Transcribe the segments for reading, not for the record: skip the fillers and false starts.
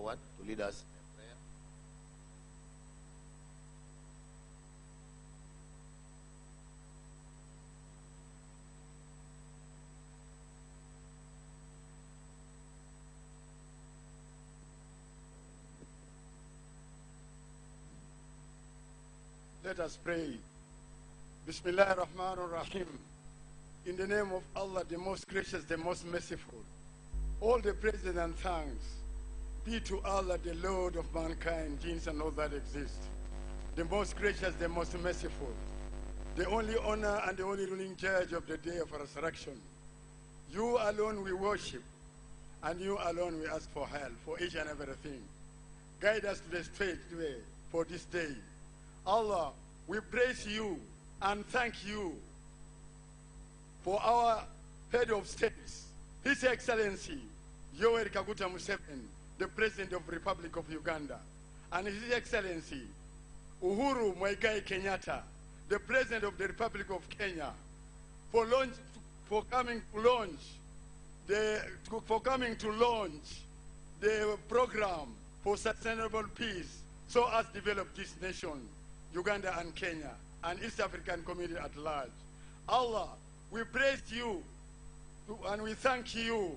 forward to lead us in prayer. Let us pray. Bismillah ar-Rahman ar-Rahim. In the name of Allah, the most gracious, the most merciful. All the praise and thanks be to Allah, the Lord of mankind, jinns and all that exist. The most gracious, the most merciful. The only honor and the only ruling judge of the day of resurrection. You alone we worship, and you alone we ask for help for each and everything. Guide us to the straight way for this day. Allah, we praise you and thank you for our head of states, His Excellency, Yoweri Kaguta Museveni, the President of the Republic of Uganda, and His Excellency, Uhuru Muigai Kenyatta, the President of the Republic of Kenya, for coming to launch the program for sustainable peace so as develop this nation, Uganda and Kenya, and East African community at large. Allah, we praise you and we thank you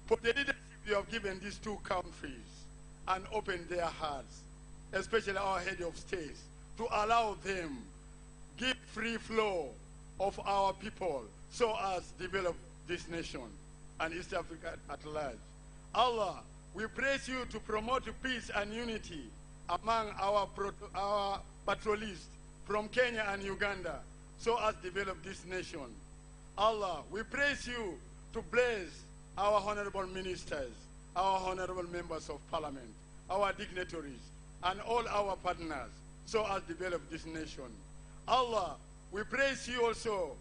for the leadership you have given these two countries and opened their hearts, especially our head of states, to allow them give free flow of our people so as develop this nation and East Africa at large. Allah, we praise you to promote peace and unity among our patrolists from Kenya and Uganda so as develop this nation. Allah, we praise you to bless our honorable ministers, our honorable members of parliament, our dignitaries, and all our partners so as develop this nation. Allah, we praise you also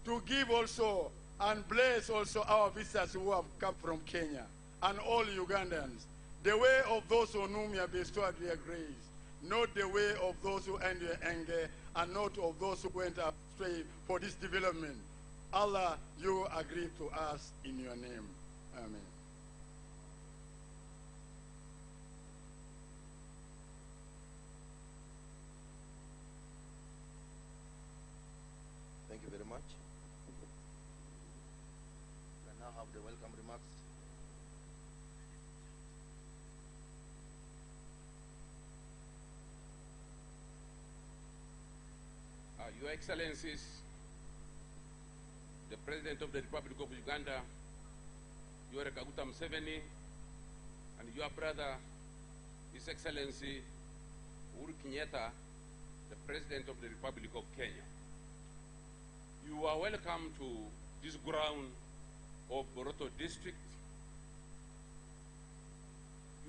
to give also and bless also our visitors who have come from Kenya and all Ugandans, the way of those on whom you have bestowed your grace, not the way of those who end your anger, and not of those who went astray for this development. Allah, you agree to us in your name. Amen. Thank you very much. We now have the welcome remarks. Your Excellencies, the President of the Republic of Uganda, Yoweri Kaguta Museveni, and your brother, His Excellency Uhuru Kenyatta, the President of the Republic of Kenya. You are welcome to this ground of Boroto District.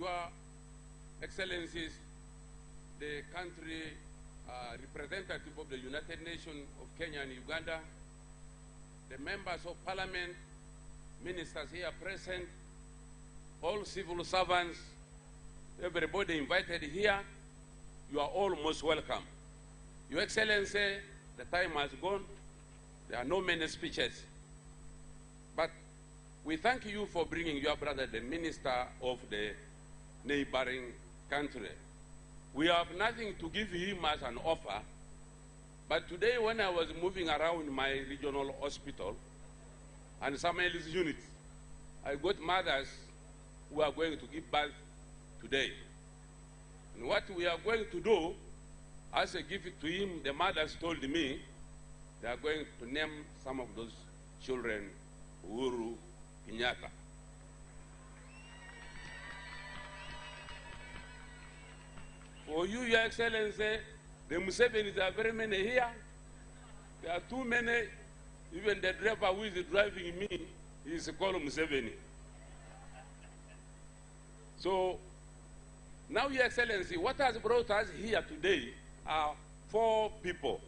Your Excellencies, the country representative of the United Nations of Kenya and Uganda, the members of parliament, ministers here present, all civil servants, everybody invited here, you are all most welcome. Your Excellency, the time has gone. There are no many speeches. But we thank you for bringing your brother, the minister of the neighboring country. We have nothing to give him as an offer, but today when I was moving around my regional hospital and Samuel's unit, I got mothers who are going to give birth today. And what we are going to do, as a gift to him, the mothers told me, they are going to name some of those children Uhuru Kenyatta. For you, Your Excellency, the Musevenis are very many here. There are too many. Even the driver who is driving me is called Museveni. So, now, Your Excellency, what has brought us here today are 4 people.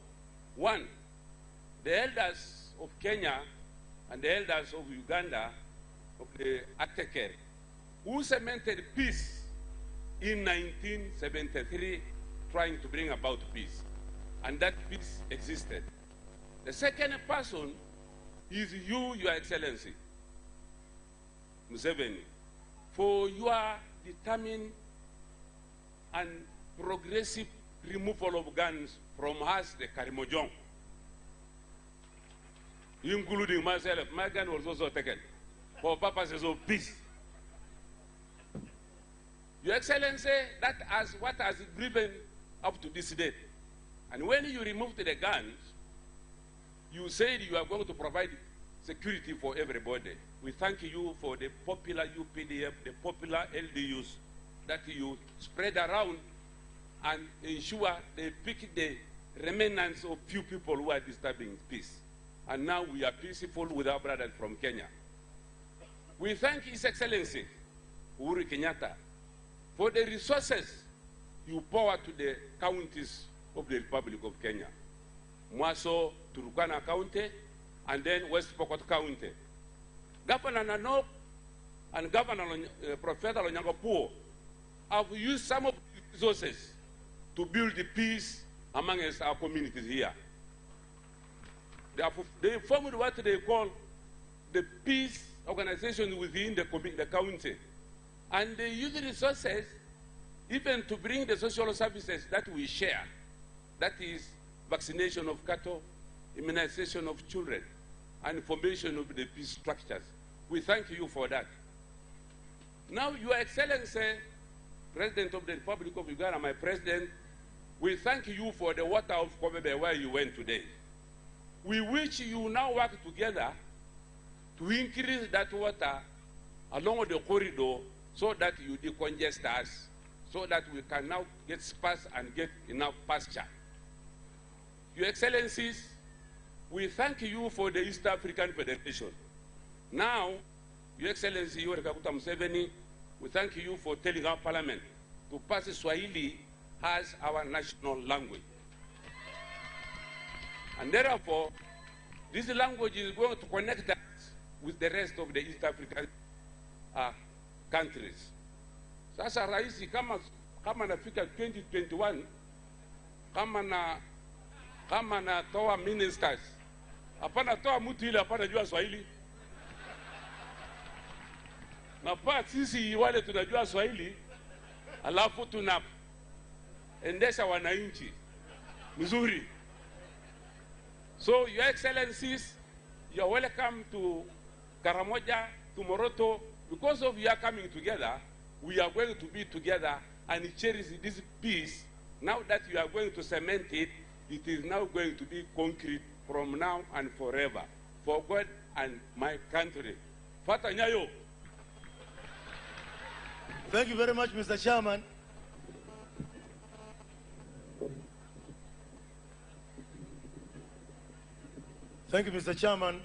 1, the elders of Kenya and the elders of Uganda, of the Ateker, who cemented peace in 1973, trying to bring about peace. And that peace existed. The second person is you, Your Excellency, Museveni, for your determined and progressive removal of guns from us, the Karimojong, including myself. My gun was also taken for purposes of peace. Your Excellency, that is what has driven up to this date. And when you removed the guns, you said you are going to provide security for everybody. We thank you for the popular UPDF, the popular LDUs that you spread around and ensure they pick the remnants of few people who are disturbing peace. And now we are peaceful with our brothers from Kenya. We thank His Excellency, Uhuru Kenyatta, for the resources you pour to the counties of the Republic of Kenya. Mwaso, Turkana County, and then West Pokot County. Governor Nanok and Governor Professor Lonyangopuo have used some of the resources to build the peace amongst our communities here. They formed what they call the peace organization within the county. And they use the resources even to bring the social services that we share. That is vaccination of cattle, immunization of children, and formation of the peace structures. We thank you for that. Now, Your Excellency, President of the Republic of Uganda, my President, we thank you for the water of Kobebe where you went today. We wish you now work together to increase that water along the corridor so that you decongest us, so that we can now get sparse and get enough pasture. Your Excellencies, we thank you for the East African Federation. Now, Your Excellency, Yoweri Kaguta Museveni, we thank you for telling our parliament to pass Swahili as our national language. And therefore, this language is going to connect us with the rest of the East African countries. Sasa raisi kama nafika 2021, kama na toa ministers, hapana toa mtu ile hapana jua Swahili. Na pa sisi wale tunajua Swahili, alafu tunaendesha wananchi mzuri. So, Your Excellencies, you're welcome to Karamoja, to Moroto. Because of your coming together, we are going to be together and cherish this peace. Now that you are going to cement it, it is now going to be concrete from now and forever. For God and my country. Fata Nyayo. Thank you very much, Mr. Chairman. Thank you, Mr. Chairman,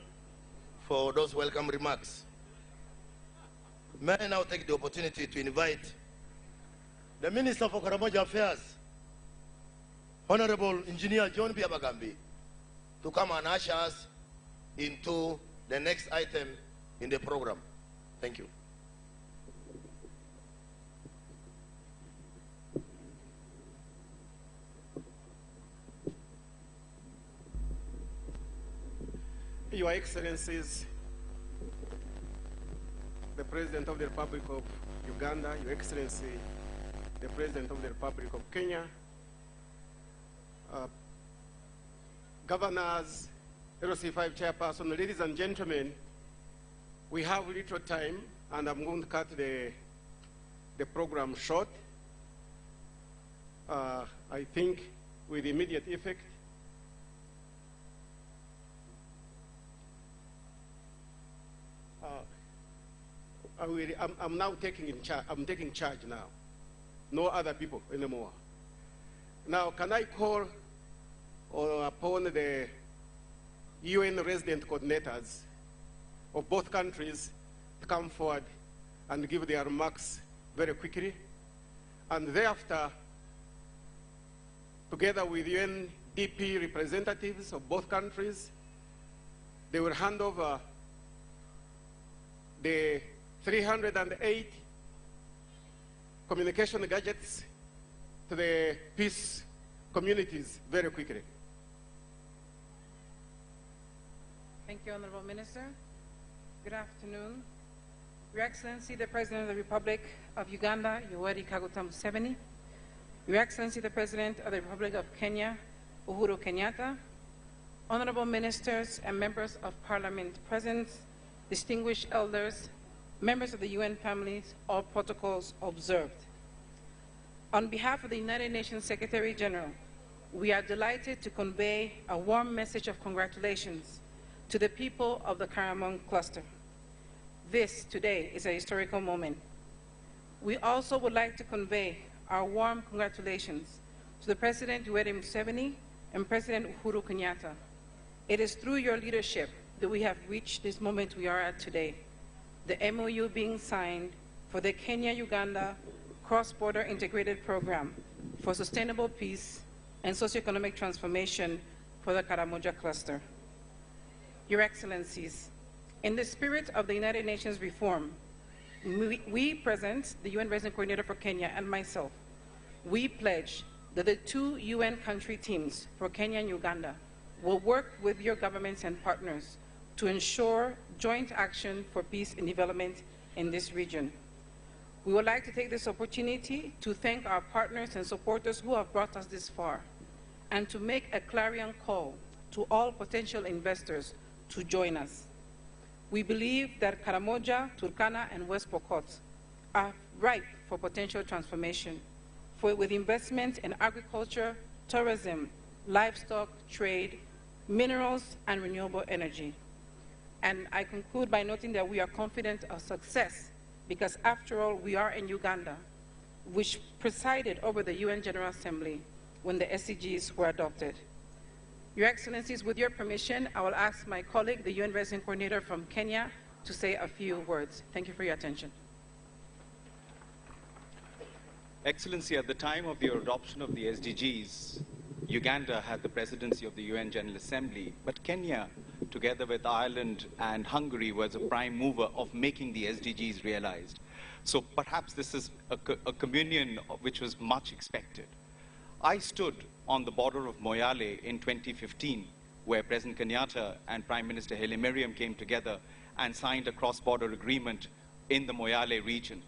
For those welcome remarks. May I now take the opportunity to invite the Minister for Karamoja Affairs, Honorable Engineer John Biabagambi to come and usher us into the next item in the program. Thank you. Your Excellencies, the President of the Republic of Uganda, Your Excellency, the President of the Republic of Kenya, Governors, LC5 Chairperson, ladies and gentlemen, we have little time and I'm going to cut the program short. I think with immediate effect, I'm now taking charge now. No other people anymore. Now, can I call upon the UN resident coordinators of both countries to come forward and give their remarks very quickly, and thereafter, together with UNDP representatives of both countries, they will hand over the 308 communication gadgets to the peace communities very quickly. Thank you, Honorable Minister. Good afternoon. Your Excellency, the President of the Republic of Uganda, Yoweri Kaguta Museveni, Your Excellency, the President of the Republic of Kenya, Uhuru Kenyatta, honorable ministers and members of Parliament present, distinguished elders, members of the UN families, all protocols observed. On behalf of the United Nations Secretary General, we are delighted to convey a warm message of congratulations to the people of the Karamong cluster. This, today, is a historical moment. We also would like to convey our warm congratulations to the President Yoweri Museveni and President Uhuru Kenyatta. It is through your leadership that we have reached this moment we are at today, the MOU being signed for the Kenya-Uganda cross-border integrated program for sustainable peace and socioeconomic transformation for the Karamoja cluster. Your Excellencies, in the spirit of the United Nations reform, we present, the UN Resident Coordinator for Kenya and myself, we pledge that the 2 UN country teams for Kenya and Uganda will work with your governments and partners to ensure joint action for peace and development in this region. We would like to take this opportunity to thank our partners and supporters who have brought us this far, and to make a clarion call to all potential investors to join us. We believe that Karamoja, Turkana, and West Pokot are ripe for potential transformation, with investment in agriculture, tourism, livestock, trade, minerals, and renewable energy. And I conclude by noting that we are confident of success because, after all, we are in Uganda, which presided over the UN General Assembly when the SDGs were adopted. Your Excellencies, with your permission, I will ask my colleague, the UN Resident Coordinator from Kenya, to say a few words. Thank you for your attention. Excellency, at the time of the adoption of the SDGs, Uganda had the presidency of the UN General Assembly, but Kenya, together with Ireland and Hungary, was a prime mover of making the SDGs realized. So perhaps this is a communion which was much expected. I stood on the border of Moyale in 2015, where President Kenyatta and Prime Minister Haile Mariam came together and signed a cross-border agreement in the Moyale region.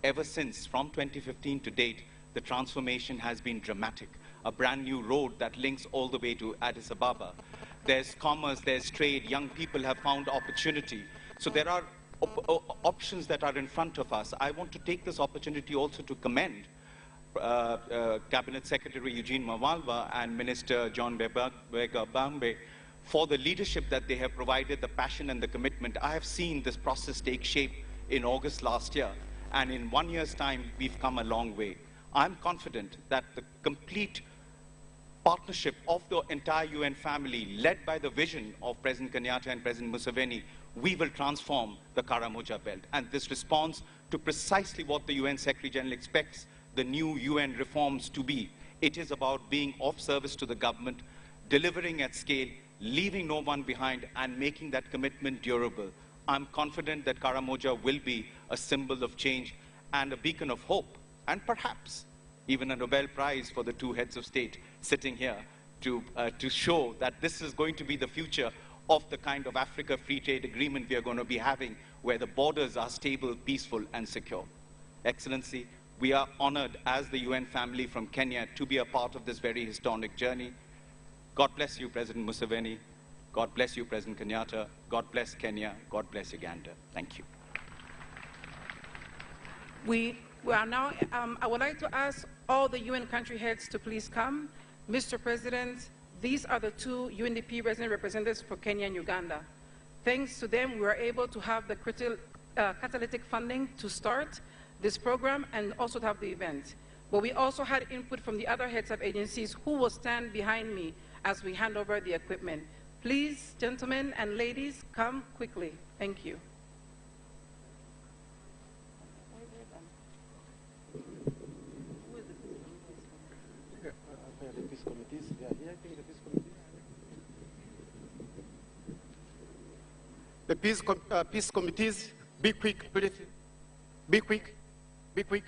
Ever since, from 2015 to date, the transformation has been dramatic. A brand new road that links all the way to Addis Ababa. There's commerce, there's trade, young people have found opportunity. So there are options that are in front of us. I want to take this opportunity also to commend Cabinet Secretary Eugene Mawalwa and Minister John Bambe for the leadership that they have provided, the passion and the commitment. I have seen this process take shape in August last year, and in 1 year's time, we've come a long way. I'm confident that the complete partnership of the entire UN family, led by the vision of President Kenyatta and President Museveni, we will transform the Karamoja belt. And this responds to precisely what the UN Secretary General expects the new UN reforms to be. It is about being of service to the government, delivering at scale, leaving no one behind, and making that commitment durable. I'm confident that Karamoja will be a symbol of change and a beacon of hope, and perhaps even a Nobel Prize for the 2 heads of state sitting here to show that this is going to be the future of the kind of Africa Free Trade Agreement we are going to be having, where the borders are stable, peaceful, and secure. Excellency, we are honored as the UN family from Kenya to be a part of this very historic journey. God bless you, President Museveni. God bless you, President Kenyatta. God bless Kenya. God bless Uganda. Thank you. We are now, I would like to ask all the UN country heads to please come. Mr. President, these are the 2 UNDP resident representatives for Kenya and Uganda. Thanks to them, we were able to have the catalytic funding to start this program and also to have the event. But we also had input from the other heads of agencies who will stand behind me as we hand over the equipment. Please, gentlemen and ladies, come quickly. Thank you. The peace committees, be quick, please. Be quick, be quick,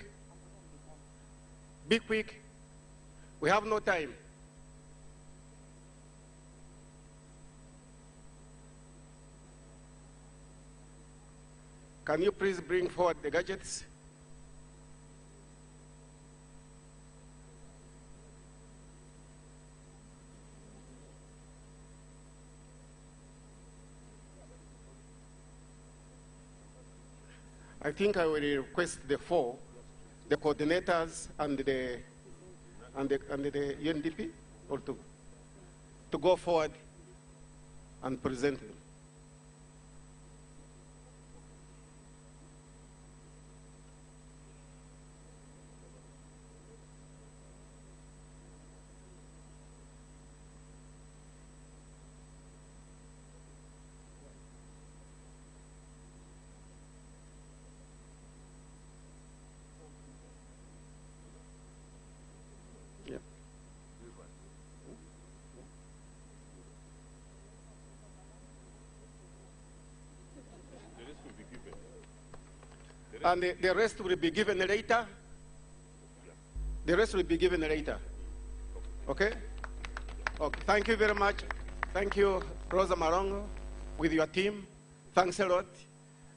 be quick. We have no time. Can you please bring forward the gadgets? I think I will request the four, the coordinators and the UNDP, or to go forward and present them. And the rest will be given later. The rest will be given later. Okay? Okay. Thank you very much. Thank you, Rosa Marongo, with your team. Thanks a lot.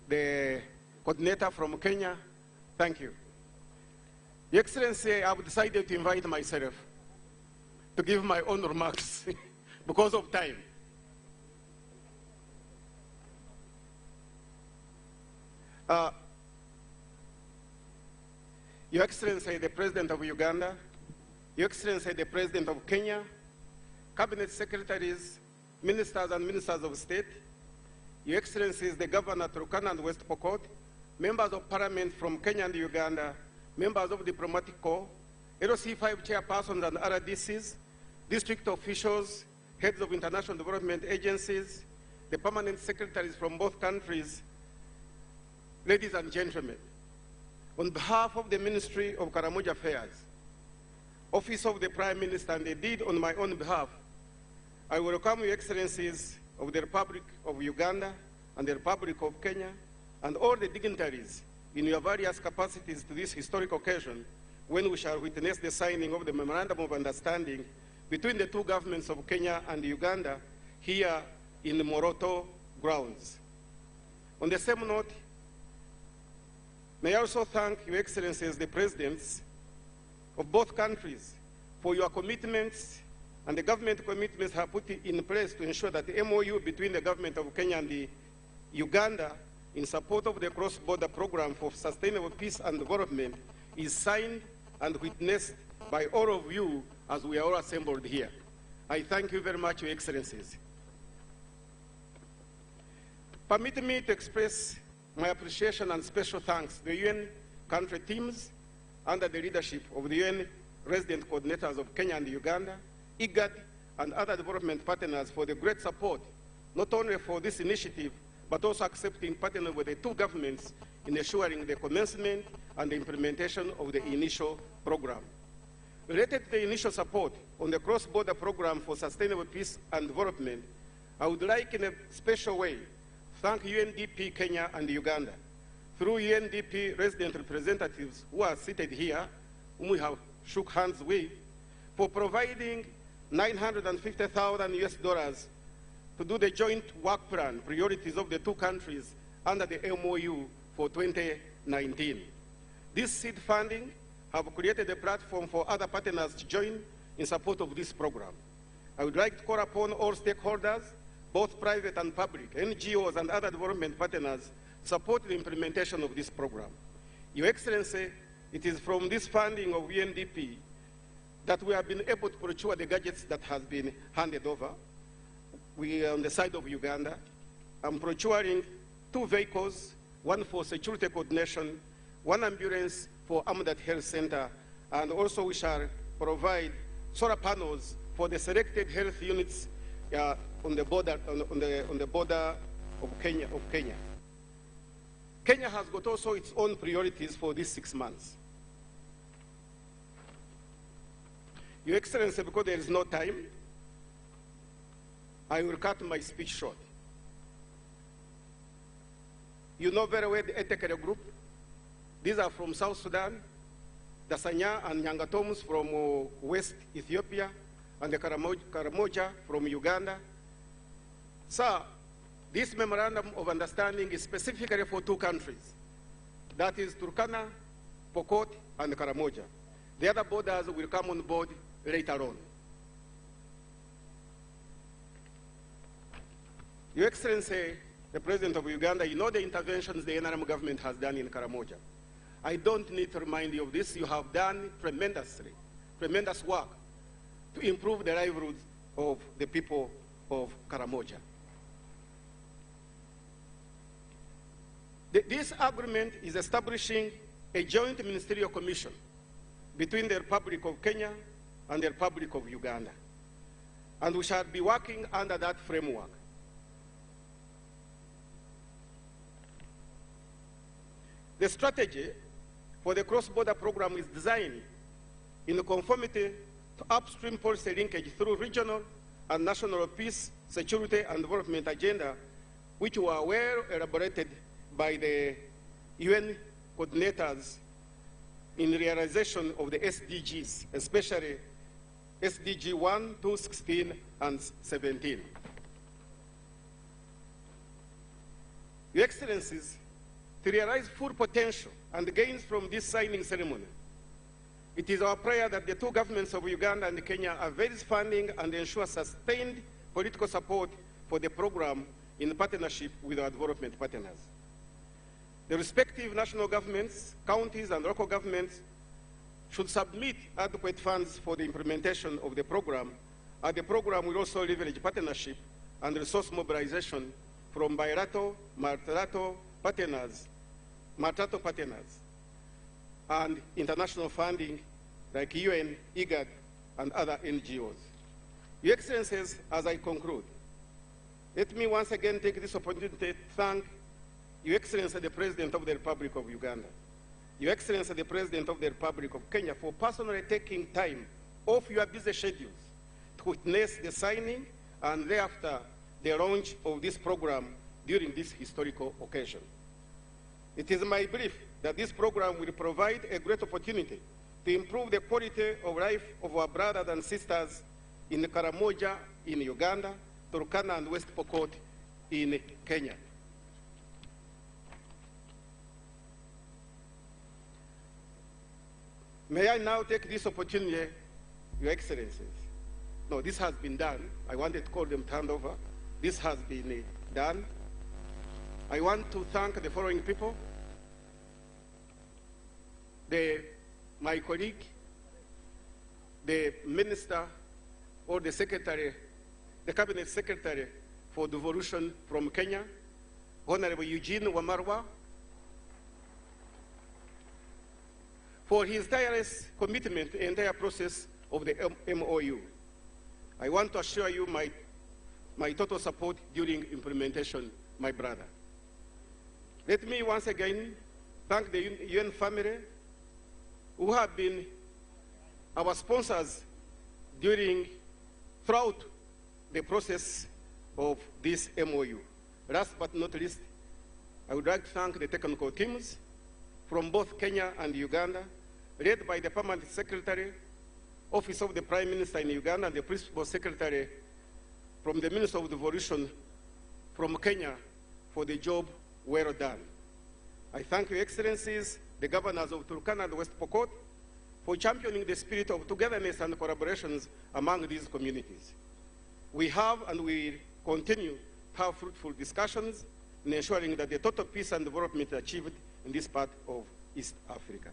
The coordinator from Kenya. Thank you. Your Excellency, I've decided to invite myself to give my own remarks because of time. Your Excellency, the President of Uganda, Your Excellency, the President of Kenya, Cabinet Secretaries, Ministers and Ministers of State, Your Excellencies, the Governor of Turkana and West Pokot, Members of Parliament from Kenya and Uganda, Members of Diplomatic Corps, LOC5 chairpersons and RDCs, district officials, heads of international development agencies, the permanent secretaries from both countries, ladies and gentlemen, on behalf of the Ministry of Karamoja Affairs, Office of the Prime Minister, and indeed on my own behalf, I welcome Your Excellencies of the Republic of Uganda and the Republic of Kenya and all the dignitaries in your various capacities to this historic occasion when we shall witness the signing of the Memorandum of Understanding between the two governments of Kenya and Uganda here in the Moroto grounds. On the same note, may I also thank Your Excellencies, the Presidents of both countries, for your commitments and the government commitments have put in place to ensure that the MOU between the government of Kenya and the Uganda in support of the cross-border program for sustainable peace and development is signed and witnessed by all of you as we are all assembled here. I thank you very much, Your Excellencies. Permit me to express my appreciation and special thanks to the UN country teams under the leadership of the UN resident coordinators of Kenya and Uganda, IGAD, and other development partners for the great support, not only for this initiative, but also accepting partnering with the two governments in ensuring the commencement and the implementation of the initial program. Related to the initial support on the cross-border program for sustainable peace and development, I would like in a special way thank UNDP Kenya and Uganda, through UNDP resident representatives who are seated here, whom we have shook hands with, for providing $950,000 US to do the joint work plan priorities of the two countries under the MOU for 2019. This seed funding have created a platform for other partners to join in support of this program. I would like to call upon all stakeholders, both private and public, NGOs and other development partners, support the implementation of this program. Your Excellency, it is from this funding of UNDP that we have been able to procure the gadgets that has been handed over. We are on the side of Uganda. I'm procuring 2 vehicles, one for security coordination, 1 ambulance for Amadat Health Center, and also we shall provide solar panels for the selected health units on the border of Kenya. Kenya has got also its own priorities for these 6 months. Your Excellency, because there is no time, I will cut my speech short. You know very well the Etekere group. These are from South Sudan, the Sanya and Nyangatoms from West Ethiopia, and the Karamoja from Uganda. Sir, this memorandum of understanding is specifically for 2 countries. That is Turkana, Pokot, and Karamoja. The other borders will come on board later on. Your Excellency, the President of Uganda, you know the interventions the NRM government has done in Karamoja. I don't need to remind you of this. You have done tremendous work to improve the livelihoods of the people of Karamoja. This agreement is establishing a joint ministerial commission between the Republic of Kenya and the Republic of Uganda. And we shall be working under that framework. The strategy for the cross-border program is designed in conformity to upstream policy linkage through regional and national peace, security, and development agenda, which were well elaborated by the UN coordinators in realization of the SDGs, especially SDG 1, 2, 16, and 17. Your Excellencies, to realize full potential and gains from this signing ceremony, it is our prayer that the two governments of Uganda and Kenya avail funding and ensure sustained political support for the program in partnership with our development partners. The respective national governments, counties, and local governments should submit adequate funds for the implementation of the program, and the program will also leverage partnership and resource mobilization from bilateral, multilateral partners, and international funding like UN, IGAD, and other NGOs. Your Excellencies, as I conclude, let me once again take this opportunity to thank Your Excellency the President of the Republic of Uganda, Your Excellency the President of the Republic of Kenya, for personally taking time off your busy schedules to witness the signing and thereafter the launch of this program during this historical occasion. It is my belief that this program will provide a great opportunity to improve the quality of life of our brothers and sisters in Karamoja in Uganda, Turkana and West Pokot in Kenya. May I now take this opportunity, Your Excellencies. No, this has been done. I wanted to call them turned over. This has been done. I want to thank the following people. My colleague, the minister or the secretary, the cabinet secretary for devolution from Kenya, Honorable Eugene Wamarwa, for his tireless commitment to the entire process of the MOU. I want to assure you my total support during implementation, my brother. Let me once again thank the UN family who have been our sponsors throughout the process of this MOU. Last but not least, I would like to thank the technical teams from both Kenya and Uganda, led by the Permanent Secretary, Office of the Prime Minister in Uganda, and the Principal Secretary from the Minister of Devolution from Kenya for the job well done. I thank Your Excellencies, the governors of Turkana and West Pokot, for championing the spirit of togetherness and collaborations among these communities. We have and will continue to have fruitful discussions in ensuring that the total peace and development is achieved in this part of East Africa.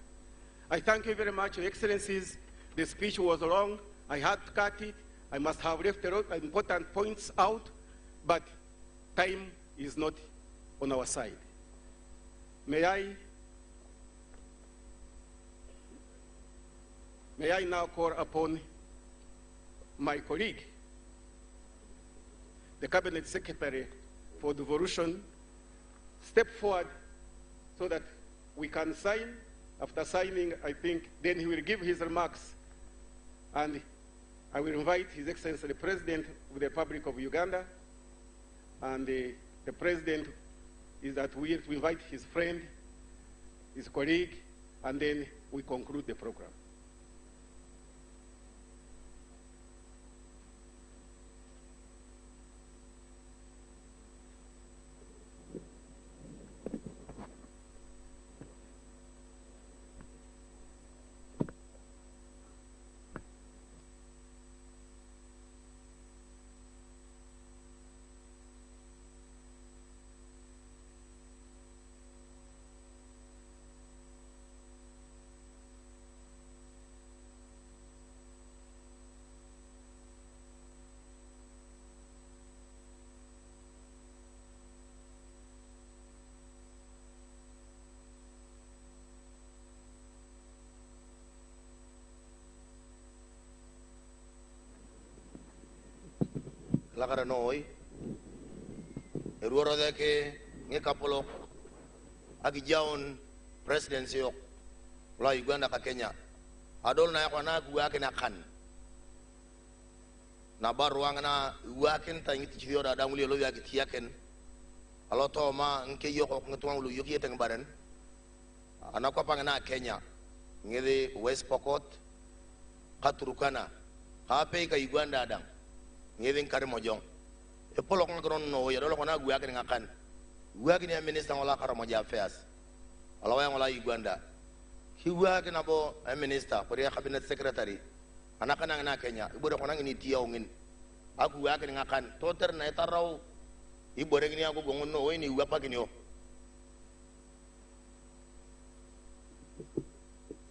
I thank you very much, Your Excellencies. The speech was long. I had to cut it. I must have left a lot of important points out, but time is not on our side. May I now call upon my colleague, the Cabinet Secretary for Devolution, step forward so that we can sign. After signing, I think, then he will give his remarks, and I will invite His Excellency the President of the Republic of Uganda, and the President is that we invite his friend, his colleague, and then we conclude the program. lakara noi eruoro de ke nge kapolo agi jaon presidency yok la Uganda ka Kenya adol na yakwana guwa ke na kan na baruang na wakin ta ngiti chiyo da damuli lo ya giti yaken alo to ma nke yoko ngtuang lu yoki teng baren ana ko pangana Kenya ngede West Pokot katurukana hape ka Uganda dang ngede kare mojong e polo ngron no ya do ko na guwa ke ngakan guwa ke ni minister wala karamoja affairs alo yang wala Uganda hiwa ke nabo minister pori cabinet secretary anak-anak na Kenya ibu dah konang ini tiaungin aku ya kena ngakan toter na etarau ibu orang ini aku bangun no ini apa gini oh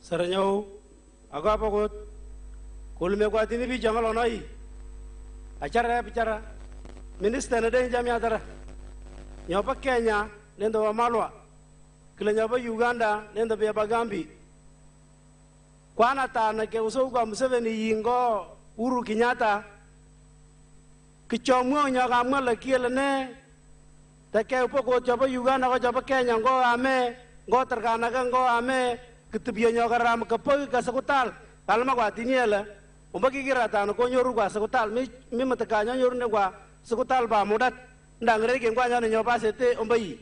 saranyau aku apa kot kulme kuat ini bi jangan lonai acara bicara minister ada yang jamnya acara nyapa Kenya nendo wa malwa kila nyapa Uganda nendo biya bagambi kwana tana ke uso kwa Museveni yingo Uhuru Kenyatta kichomwo nyaga mwala kiele ne take upo ko chapa Uganda ko chapa Kenya ngo ame ngo terkana ka ngo ame kitibyo nyaga ram kapo ka sakutal kalma kwa tiniela umbaki kira tano ko nyoru kwa sakutal mi matakanya nyoru ne kwa sakutal ba mudat ndangre ke kwa nyane nyoba sete umbai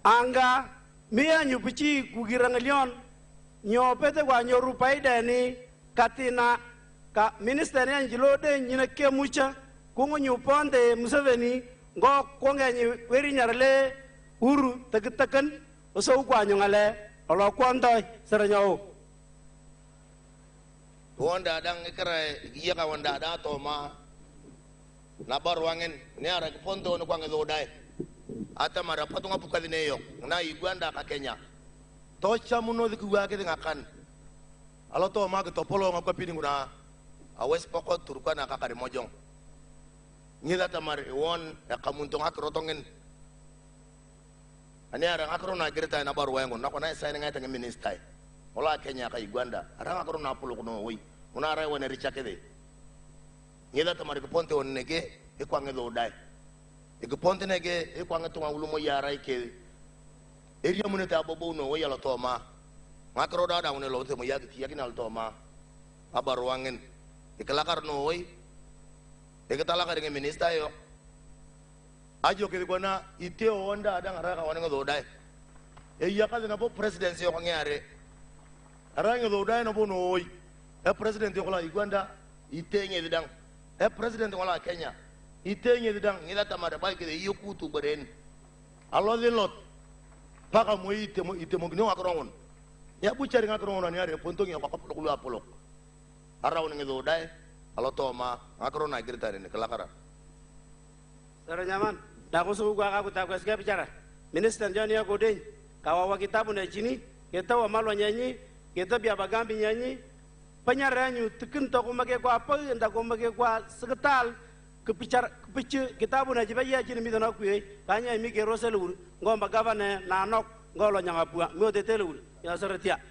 anga mia nyupichi kugirang lion nyopete kwa nyoru paida ni katina ka minister ya njilo de nyina kemucha kungu nyuponde Museveni ngo konga nyi weri nyarle uru takitakan oso kwa nyongale olo kwando saranyao wanda dang ikra iya ka wanda da to ma na barwangen ne ara ponto no kwanga do dai ata mara patunga pukali ne yo na Uganda ka Kenya tocha muno di kuwa ke ngakan alo to ma ke topolo ngako pini nguna a West Pokot Turkana ka kare mojong ngila tamar won ya kamuntong akrotongen ani ara akro na gerta na barwango na kona sai ngai tanga minister ola Kenya ka Uganda ara akro na pulo kuno wi una ara wona richakede ngila tamar ke ponte on nege e kwanga do dai e ko ponte nege e kwanga to ngulu mo yara ke eria muneta bobo no we yalo to ma makro da ne lo te mo yagi ti yagi nal to ma abarwangen e kalakar no we e katala ka dengan minister yo ajo ke gona ite onda ada ngara ka wana do dai e yaka na bo presidency yo ngare ara ngo do dai no bo no we e president yo la Uganda ite nge dang e president yo la Kenya itenye didang ngila tamada bai ke yoku tu beren allo din lot paka mo ite mo gno akrongon ya bu cari ngakrongon ni are pontong ya pakap lu apolo araw ngedo dai allo to ma akrona girta ne kalakara saranyaman da ko su gua ka ta ko bicara minister jani ya godeng kawawa kitabu na chini kita wa malwa nyanyi kita biya bagambi nyanyi penyaranyu tekin to ko make ko apa nda ko make ko seketal kepicar kepicu kita pun aja bayar jadi midana kue tanya ini ke roselur ngomba gavana nanok ngolo nyanga buang mau detelur ya seretia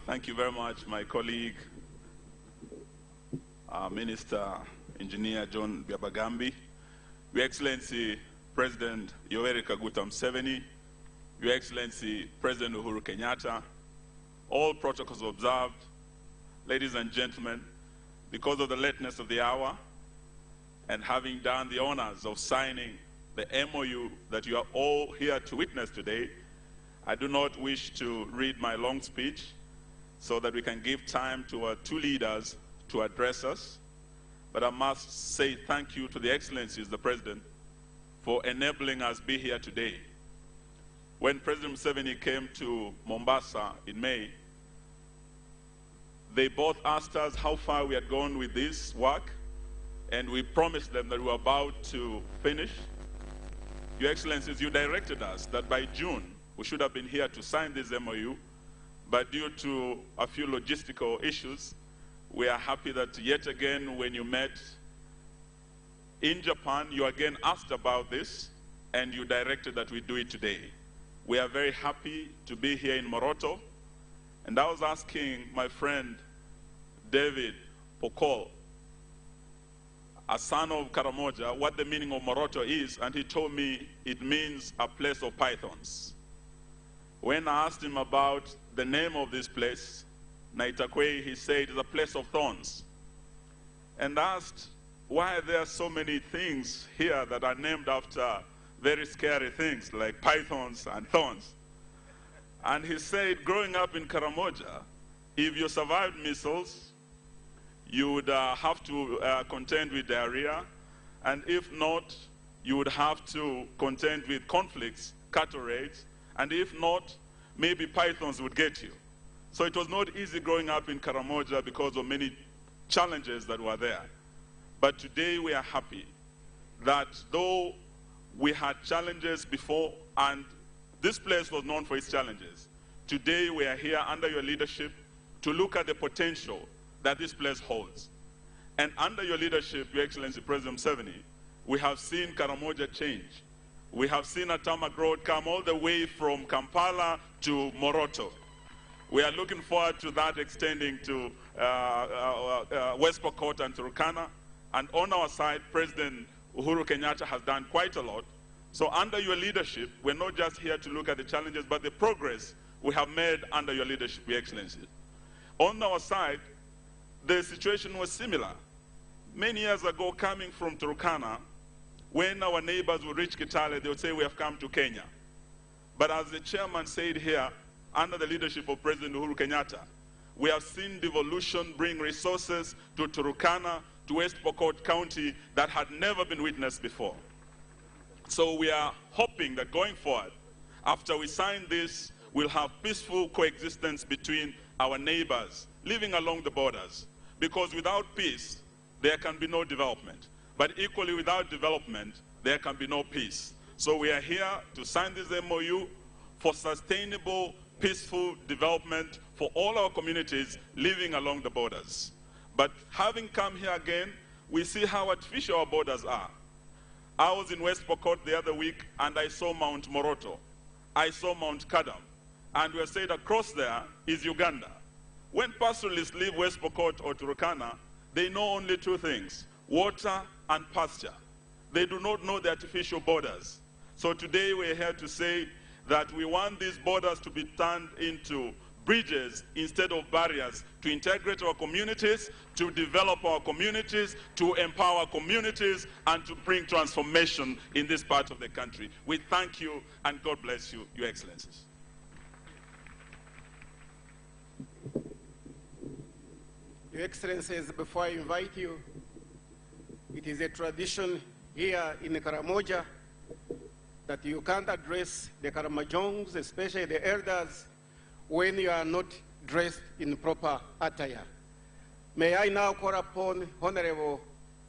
Thank you very much, my colleague, Minister Engineer John Byabagambi, Your Excellency President Yoweri Kaguta Museveni, Your Excellency President Uhuru Kenyatta, all protocols observed. Ladies and gentlemen, because of the lateness of the hour and having done the honors of signing the MOU that you are all here to witness today, I do not wish to read my long speech so that we can give time to our two leaders to address us. But I must say thank you to the Excellencies, the President, for enabling us be here today. When President Museveni came to Mombasa in May, they both asked us how far we had gone with this work, and we promised them that we were about to finish. Your Excellencies, you directed us that by June we should have been here to sign this MOU, but due to a few logistical issues, we are happy that yet again when you met in Japan, you again asked about this, and you directed that we do it today. We are very happy to be here in Moroto. And I was asking my friend David Pokol, a son of Karamoja, what the meaning of Moroto is, and he told me it means a place of pythons. When I asked him about the name of this place, Naitakwe, he said it's a place of thorns. And asked why there are so many things here that are named after very scary things like pythons and thorns. And he said, growing up in Karamoja, if you survived missiles, you would have to contend with diarrhea, and if not, you would have to contend with conflicts, cattle raids, and if not, maybe pythons would get you. So it was not easy growing up in Karamoja because of many challenges that were there. But today we are happy that though we had challenges before, and this place was known for its challenges, today we are here under your leadership to look at the potential that this place holds. And under your leadership, Your Excellency President Museveni, we have seen Karamoja change. We have seen a tarmac road come all the way from Kampala to Moroto. We are looking forward to that extending to West Pokot and Turkana. And on our side, President Uhuru Kenyatta has done quite a lot. So under your leadership, we're not just here to look at the challenges, but the progress we have made under your leadership, Your Excellency. On our side, the situation was similar. Many years ago, coming from Turkana, when our neighbors would reach Kitale, they would say, we have come to Kenya. But as the chairman said here, under the leadership of President Uhuru Kenyatta, we have seen devolution bring resources to Turkana, to West Pokot County that had never been witnessed before. So we are hoping that going forward, after we sign this, we'll have peaceful coexistence between our neighbors living along the borders. Because without peace, there can be no development. But equally, without development, there can be no peace. So we are here to sign this MOU for sustainable, peaceful development for all our communities living along the borders. But having come here again, we see how artificial our borders are. I was in West Pokot the other week, and I saw Mount Moroto. I saw Mount Kadam. And we said across there is Uganda. When pastoralists leave West Pokot or Turkana, they know only two things, water and pasture. They do not know the artificial borders. So today we're here to say that we want these borders to be turned into bridges instead of barriers, to integrate our communities, to develop our communities, to empower communities, and to bring transformation in this part of the country. We thank you, and God bless you, Your Excellencies. Your Excellencies, before I invite you, it is a tradition here in Karamoja that you can't address the Karamojongs, especially the elders, when you are not dressed in proper attire. May I now call upon Honorable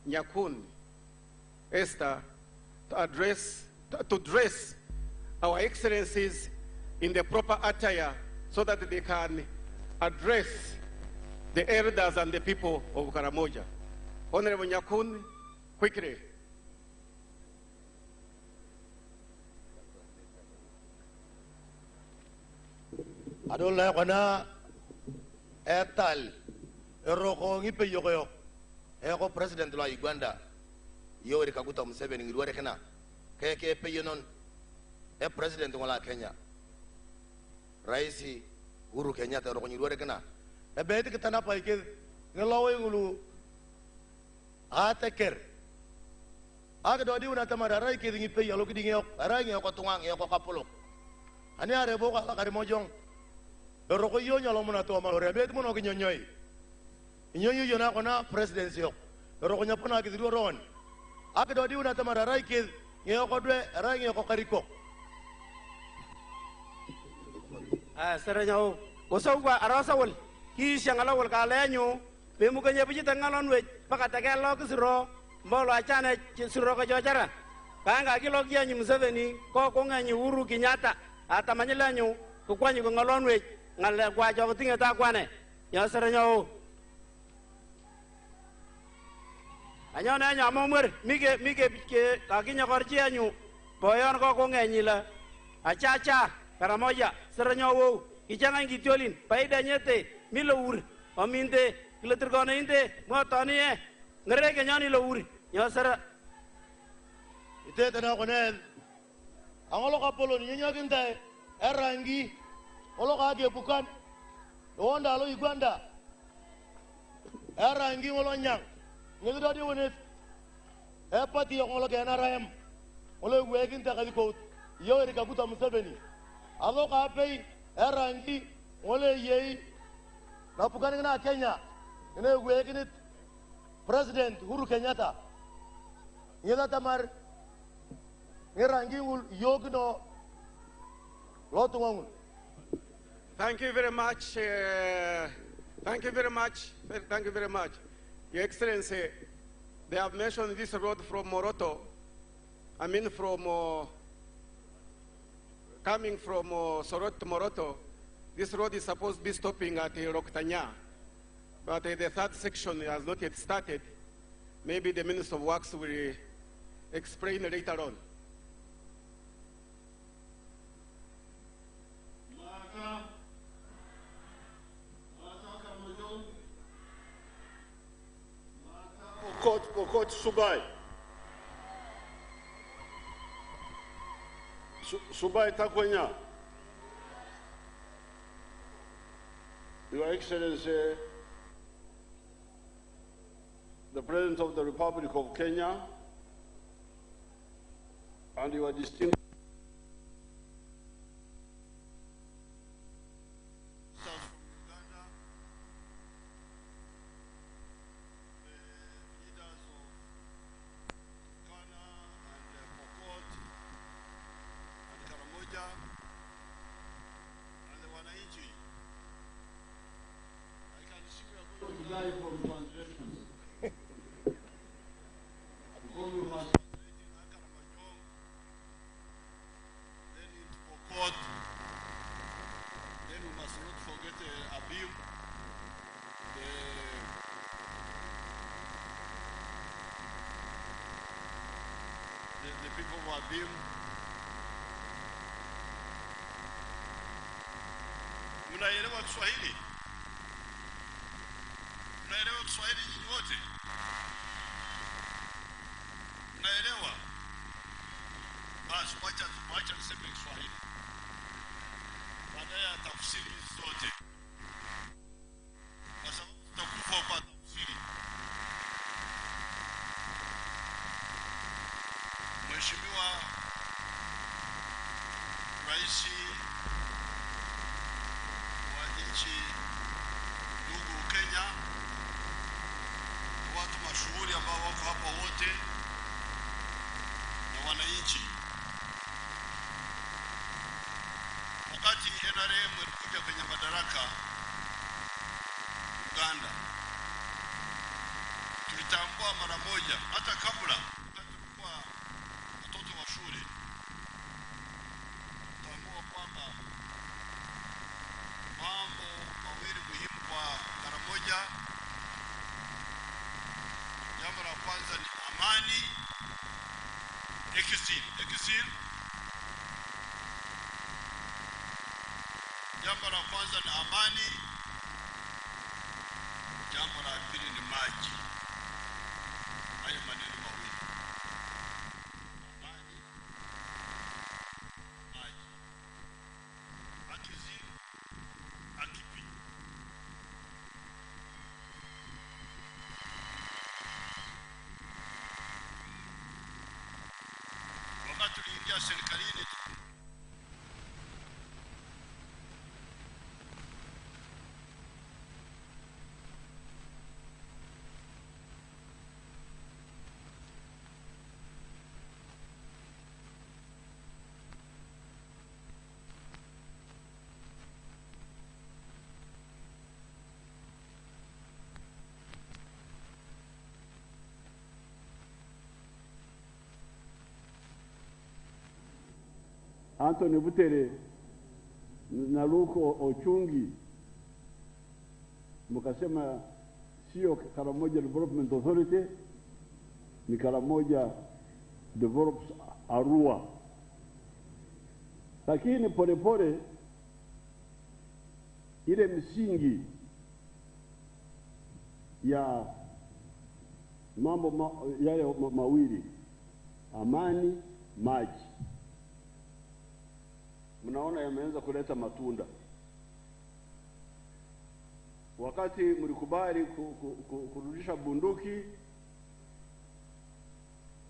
Nyakun Esther to dress our Excellencies in the proper attire so that they can address the elders and the people of Karamoja. Honorable Nyakun, quickly. Adola wana etal eroko ngipe yokoyo eko president la Uganda Yoweri Kaguta Museveni ngirware kana keke peyonon e president wala Kenya Raisi Uhuru Kenyatta roko ngirware kana e beti kitana pa ike ngelawe ngulu ateker aga dodi una tamara rai ke ngipe yalo kidinge rai ngeko tungang ngeko kapolo ani are boka la Karimojong roko yo nyalo muna to malore bet muno kinyonyoi nyonyo yona kona presidency yo roko nyapona kidiro ron ake dodi una tamara rai ke ngeko dwe rai ngeko kariko Seranyao osauwa arasa wol ki shangala wol kalenyu be mu kanya biji tangalon we pakata ke lo kisiro mbolo achane siro ko jojara kanga ki lo kiyanyu Museveni ko nganyi Uhuru Kenyatta atamanyilanyu ko kwanyu ko ngalon we ngale kwa jo tinga ta kwane ya Seranyao anyona nya momwer mige ke kakinya korchi anyu boyon ko nganyi la achacha karamoja seranyawo ichanga ngitiolin paida nyete milowur ominte kiletrikone inte motanie ngereke nyani lowur nyosara itete na konel angolo kapolo ni nyaginta erangi olo kage bukan onda lo Uganda erangi ngolo nyang ngi do di wonet e pati ngolo gena ram olo weginta kali ko yori kabuta Museveni alo ka pei erangi ngolo yei na bukan na Kenya ne weginit President Uhuru Kenyatta yela tamar ngerangingul yogno lotungangul. Thank you very much. Thank you very much. Thank you very much. Your Excellency, they have mentioned this road from Moroto. I mean from coming from Sorot to Moroto. This road is supposed to be stopping at Roktanya. But the third section has not yet started. Maybe the Minister of Works will explain later on. Coach Subai. Subai Takwenya. Your Excellency, the President of the Republic of Kenya, and your distinguished the people who are being mnaelewa Kiswahili? Mnaelewa Kiswahili nyinyi wote? Mnaelewa? Basi wacha niseme Kiswahili. Baadaye tafsiri hizi zote. Kwa sababu tutakufa kwa tafsiri. Mheshimiwa Rais wa nchi ndugu Kenya, watu mashuhuri ambao wako hapa wote na wananchi, wakati NRM ilikuja kwenye madaraka Uganda, tulitambua mara moja, hata kabla tulikuwa watoto wa shule, tutambua kwamba mambo mawili muhimu kwa mara moja. Jambo la kwanza ni amani, exil. Jambo la kwanza ni amani, jambo la pili ni maji. Hayo maneno mawili, amani, maji, exil, akipi. Wakati tuliingia serikalini, Anthony Butere na Luko Ochungi mkasema sio Karamoja Development Authority, ni Karamoja Develops Arua. lakini polepole ile msingi ya mambo yale mawili, amani, maji, mnaona yameanza kuleta matunda. Wakati mlikubali kurudisha bunduki,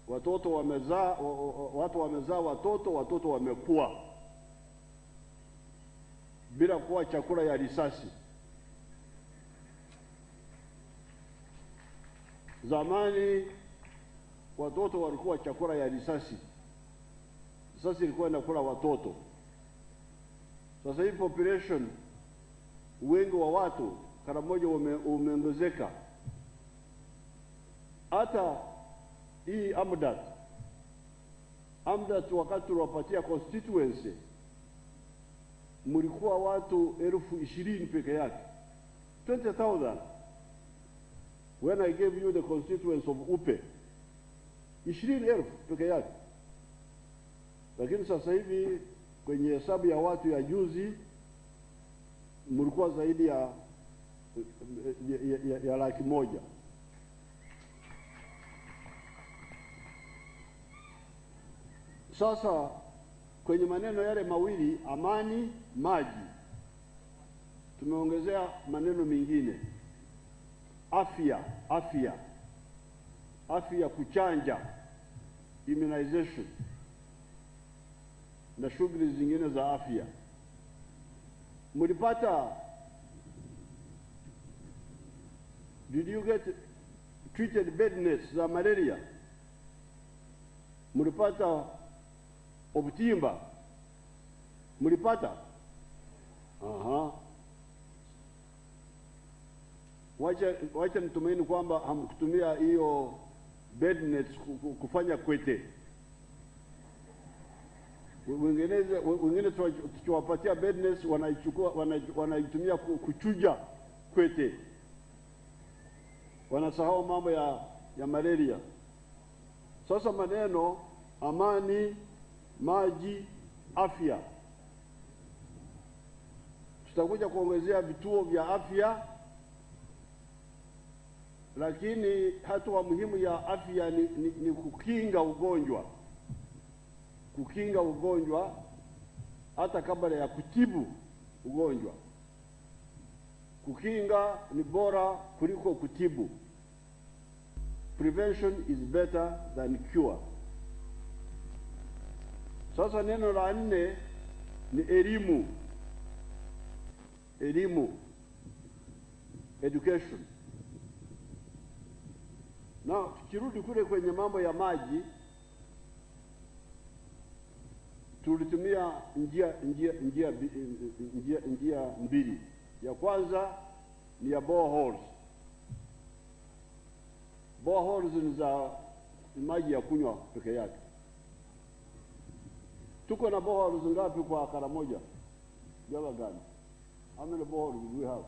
watu wamezaa watoto wamekuwa bila kuwa chakula ya risasi. Zamani watoto walikuwa chakula ya risasi, sasa ilikuwa inakula watoto. Sasa hii population, wengi wa watu Karamoja umeongezeka. Hata hii Amdat wakati tuliwapatia constituency mlikuwa watu 20,000 peke yake, 20,000. When I gave you the constituency of Upe, 20,000 peke yake. Lakini sasa hivi kwenye hesabu ya watu ya juzi mlikuwa zaidi ya 100,000. Sasa kwenye maneno yale mawili, amani, maji, tumeongezea maneno mengine, afya, kuchanja, immunization na shughuli zingine za afya. Did you get treated badness za malaria? Mlipata obutimba? Mlipata? Aha. Wacha nitumaini kwamba hamkutumia hiyo badness kufanya kwete. Wengine tukiwapatia badness wanaitumia kuchuja kwete. Wanasahau mambo ya malaria. Sasa maneno amani, maji, afya. Tutakuja kuongezea vituo vya afya, lakini hatua muhimu ya afya ni kukinga ugonjwa. Kukinga ugonjwa hata kabla ya kutibu ugonjwa. Kukinga ni bora kuliko kutibu. Prevention is better than cure. Sasa neno la 4 ni elimu. Education. Na tukirudi kule kwenye mambo ya maji, tulitumia njia mbili. Ya kwanza ni ya boreholes. Boreholes ni za maji ya kunywa peke yake. Tuko na boreholes ngapi kwa Karamoja? Jawa gani? How many boreholes do we have?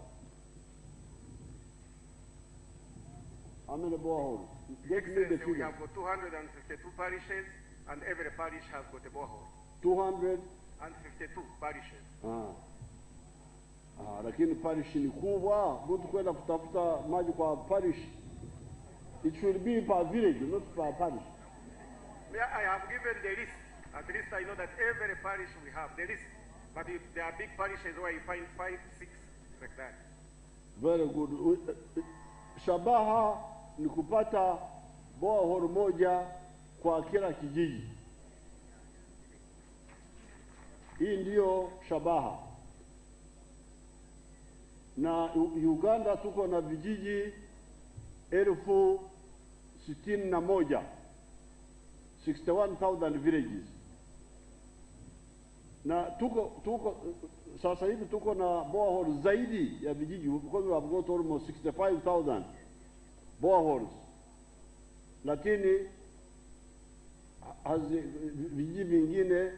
How many boreholes? Get me the figure. We have got 252 parishes, and every parish has got a borehole. 252 parishes. Lakini parish ni kubwa, mtu kwenda kutafuta maji kwa parish. It should be per village, not per parish. I have given the list. At least I know that every parish we have the list. But if there are big parishes where you find 5, 6, like that. Very good. Shabaha ni kupata borehole moja kwa kila kijiji. Hii ndiyo shabaha. Na Uganda tuko na vijiji 61,000, 61,000 villages. Na tuko sasa hivi tuko na borehole zaidi ya vijiji, because we have got almost 65,000 boreholes. Lakini vijiji vingine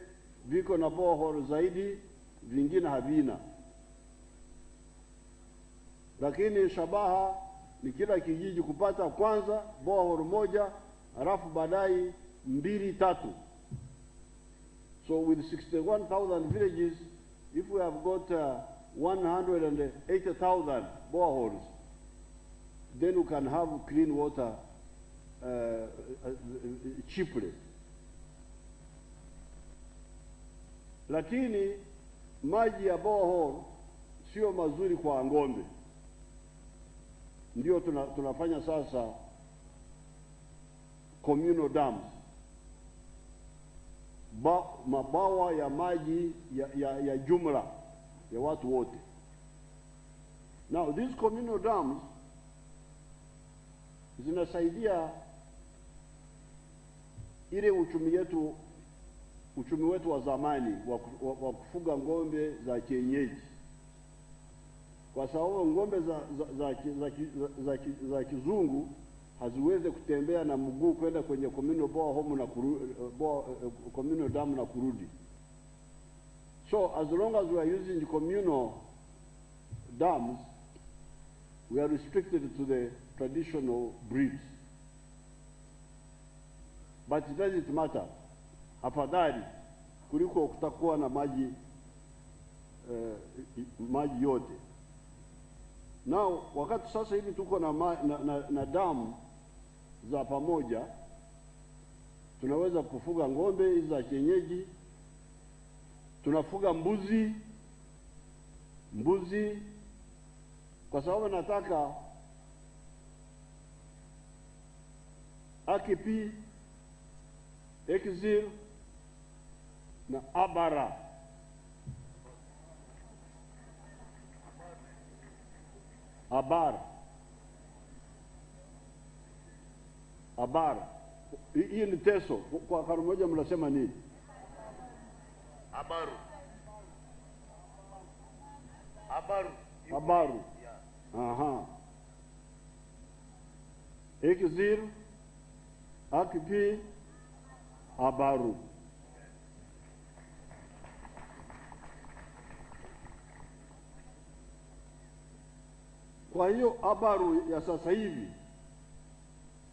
viko na borehole zaidi, vingine havina. Lakini shabaha ni kila kijiji kupata kwanza borehole moja, halafu baadaye 2, 3. So with 61,000 villages, if we have got 180,000 boreholes, then we can have clean water cheaply. Lakini maji ya borehole sio mazuri kwa ng'ombe. Ndio tunafanya sasa communal dams, mabawa ya maji ya jumla ya watu wote. Now these communal dams zinasaidia ile uchumi wetu wa zamani wa kufuga ng'ombe za kienyeji, kwa sababu ng'ombe za kizungu haziwezi kutembea na mguu kwenda kwenye communal borehole na communal dam na kurudi. So as long as we are using the communal dams, we are restricted to the traditional breeds. But it doesn't matter. Afadhali kuliko kutakuwa na maji yote. Now wakati sasa hivi tuko na damu za pamoja, tunaweza kufuga ng'ombe za kienyeji, tunafuga mbuzi kwa sababu nataka akipi, ekizir na abara. Abara. Hii ni teso. Kwa karu moja mnasema nini? Abaru. Aha. Ekizir, akipi, abaru. Kwa hiyo abaru ya sasa hivi,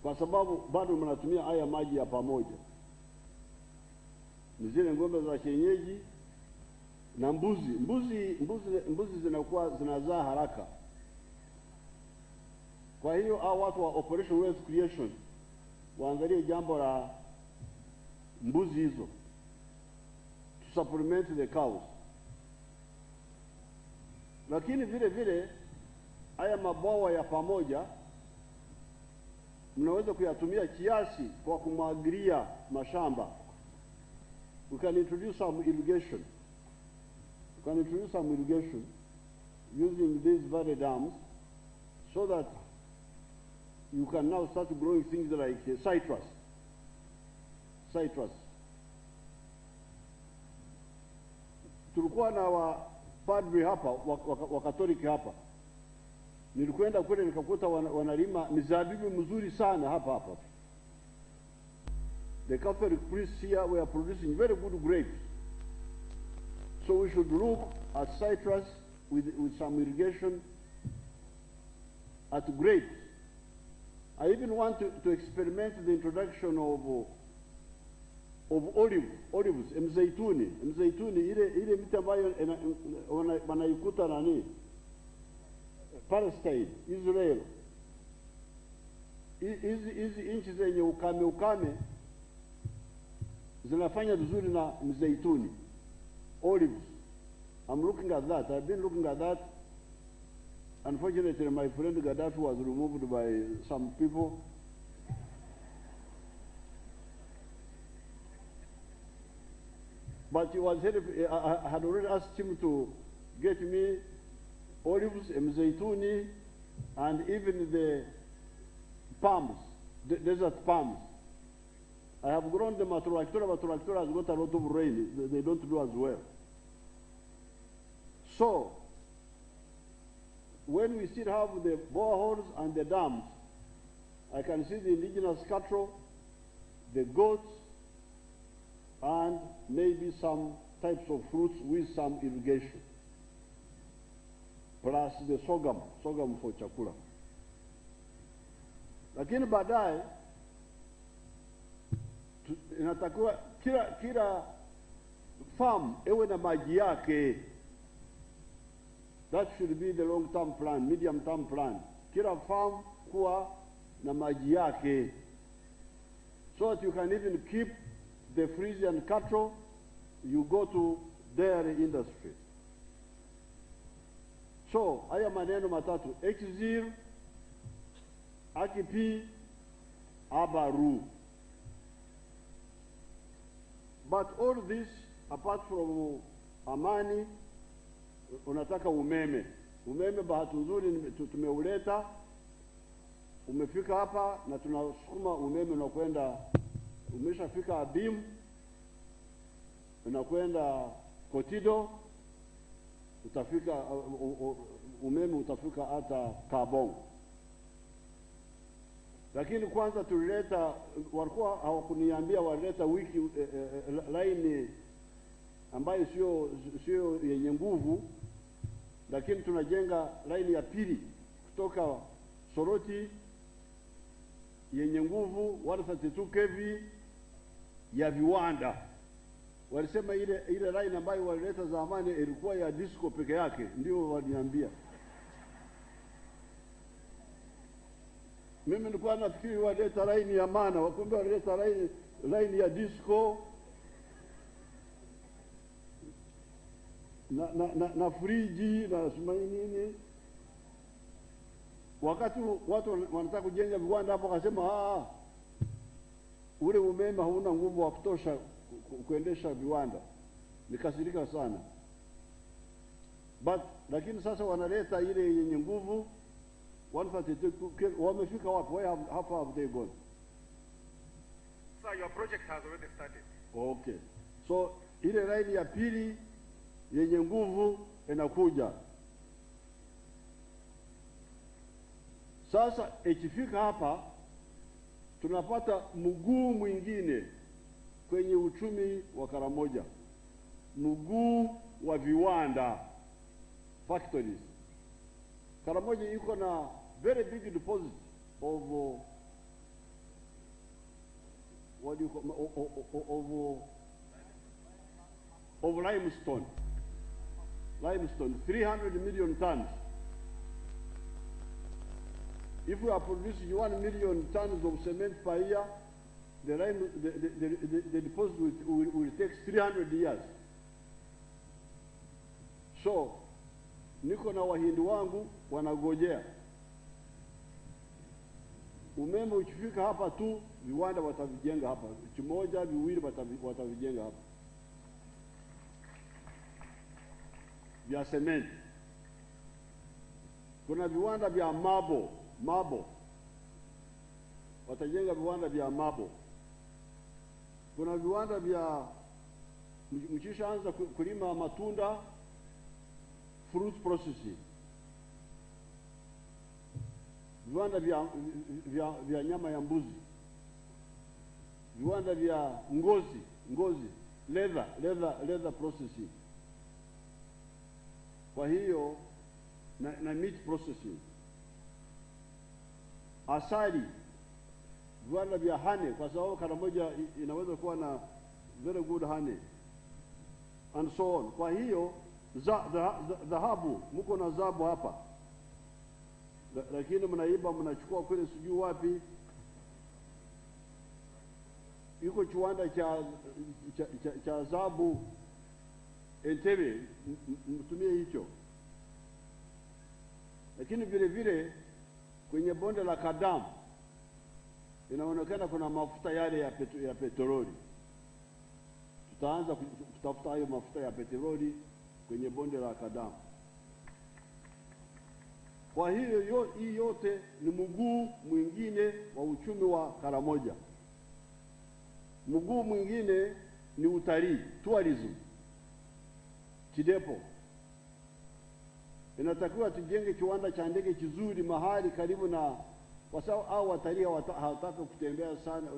kwa sababu bado mnatumia haya maji ya pamoja, ni zile ng'ombe za kienyeji na mbuzi zinazaa haraka. Kwa hiyo hao watu wa Operation Wealth Creation waangalie jambo la mbuzi hizo to supplement the cows. Lakini vile haya mabawa ya pamoja mnaweza kuyatumia kiasi kwa kumwagilia mashamba. We can introduce some irrigation. Using these very dams so that you can now start growing things like citrus. Tulikuwa na wapadri hapa wa Katoliki hapa. Nilikwenda kule nikakuta wanalima mizabibu mzuri sana hapa. The Catholic priests here were producing very good grapes. So we should look at citrus with some irrigation, at grapes. I even want to experiment the introduction of olives, mzeituni ile miti ambayo wanaikuta nani Palestine, Israel. Hizi nchi zenye ukame zinafanya vizuri na mzeituni, olives. I'm looking at that. I've been looking at that. Unfortunately, my friend Gaddafi was removed by some people. But I had already asked him to get me olives, mzeituni, and even the palms, the desert palms. I have grown them at Tractora, but Tractora has got a lot of rain. They don't do as well. So, when we still have the boreholes and the dams, I can see the indigenous cattle, the goats, and maybe some types of fruits with some irrigation. Plus the sorghum for chakula. Lakini baadaye inatakiwa farm ewe na maji yake. That should be the long term plan, medium term plan. Kila farm kuwa na maji yake, so that you can even keep the Frisian cattle. You go to dairy industry. So haya maneno matatu, Exil, Akipi, Abaru. But all this, apart from amani, unataka umeme. Umeme bahati nzuri tumeuleta, umefika hapa na tunasukuma umeme unakwenda, umeshafika Abim, unakwenda Kotido, utafika umeme utafika hata Kabong. Lakini kwanza tulileta, walikuwa hawakuniambia walileta wiki line ambayo sio yenye nguvu, lakini tunajenga line ya pili kutoka Soroti yenye nguvu 132 kV ya viwanda. Walisema ile line ambayo walileta zamani ilikuwa ya disco peke yake, ndio waliambia. Mimi nilikuwa nafikiri walileta line ya maana, wakumbe walileta line ya disco na friji na nini. Wakati watu wanataka kujenga viwanda hapo, akasema ule umeme hauna nguvu wa kutosha kuendesha viwanda. Nikasirika sana. Lakini sasa wanaleta ile yenye nguvu 132. Wamefika wapi? How far have they gone? Sir, your project has already started. Okay. So ile line ya pili yenye nguvu inakuja. Sasa ikifika hapa tunapata mguu mwingine kwenye uchumi wa Karamoja, mguu wa viwanda, factories. Karamoja iko na very big deposit of what do you call of limestone. 300 million tons. If we are producing 1 million tons of cement per year, the deposit will take 300 years. So, niko na wahindi wangu wanagojea. Umeme ukifika hapa tu, viwanda watavijenga hapa. Kimoja, viwili watavijenga hapa. Vya cement. Kuna viwanda vya mabo. Watajenga viwanda vya mabo. Kuna viwanda vya mkishaanza kulima matunda, fruit processing. Viwanda vya nyama ya mbuzi. Viwanda vya ngozi, leather processing. Kwa hiyo na meat processing. Asali, viwanda vya honey, kwa sababu Karamoja inaweza kuwa na very good honey and so on. Kwa hiyo dhahabu, mko na dhahabu hapa, lakini mnaiba, mnachukua kule sijui wapi. Yuko kiwanda cha dhahabu Entebbe, mtumie hicho. Lakini vile vile kwenye bonde la Kadamu inaonekana kuna mafuta yale ya petroli. Tutaanza kutafuta hayo mafuta ya petroli kwenye bonde la Kadamu. Kwa hiyo hii yote ni mguu mwingine wa uchumi wa Karamoja. Mguu mwingine ni utalii, tourism. Kidepo inatakiwa tujenge kiwanda cha ndege kizuri mahali karibu na, kwa sababu hao watalii hawataka kutembea sana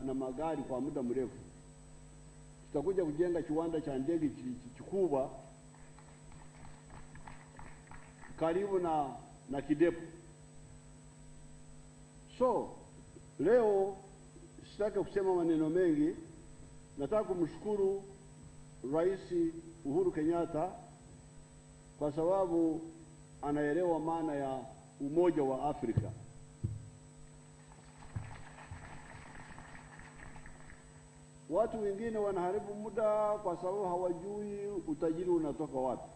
na magari kwa muda mrefu. Tutakuja kujenga kiwanda cha ndege kikubwa karibu na Kidepo. So leo sitaki kusema maneno mengi. Nataka kumshukuru Rais Uhuru Kenyatta kwa sababu anaelewa maana ya umoja wa Afrika. Watu wengine wanaharibu muda kwa sababu hawajui utajiri unatoka wapi.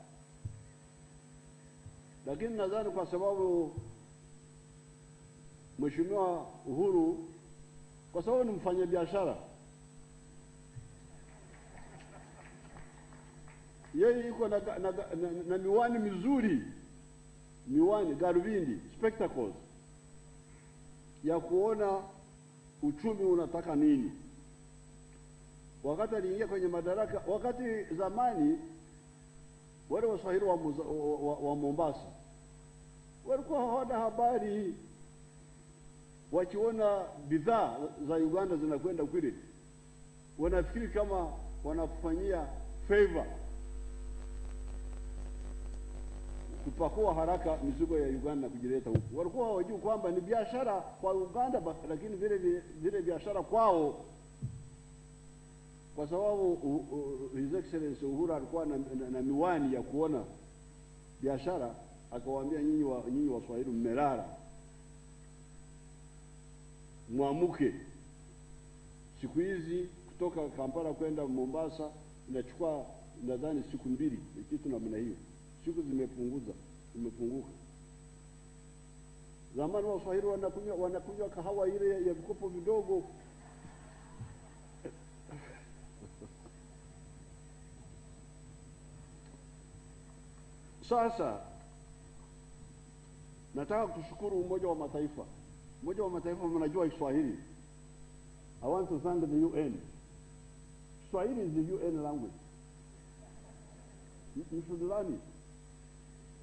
Lakini nadhani kwa sababu Mheshimiwa Uhuru, kwa sababu ni mfanyabiashara, yeye yuko na miwani mizuri, miwani garubindi, spectacles ya kuona uchumi unataka nini. Wakati aliingia kwenye madaraka, wakati zamani wale Waswahili wa Mombasa walikuwa hawana habari, wakiona bidhaa za Uganda zinakwenda kule wanafikiri kama wanafanyia favor kupakua haraka mizigo ya Uganda kujileta huku. Walikuwa hawajui kwamba ni biashara kwa Uganda, lakini vile biashara kwao, kwa sababu His Excellency Uhuru alikuwa na miwani ya kuona biashara. Akawaambia, nyinyi Waswahili mmelala, mwamuke. Siku hizi kutoka Kampala kwenda Mombasa inachukua nadhani siku 2, kitu namna hiyo. Siku zimepunguka. Zamani Waswahili wanakunywa kahawa ile ya vikopo vidogo. Sasa nataka kushukuru Umoja wa Mataifa. Umoja wa Mataifa mnajua Kiswahili. I want to thank the UN. Swahili is the UN language. You should learn it.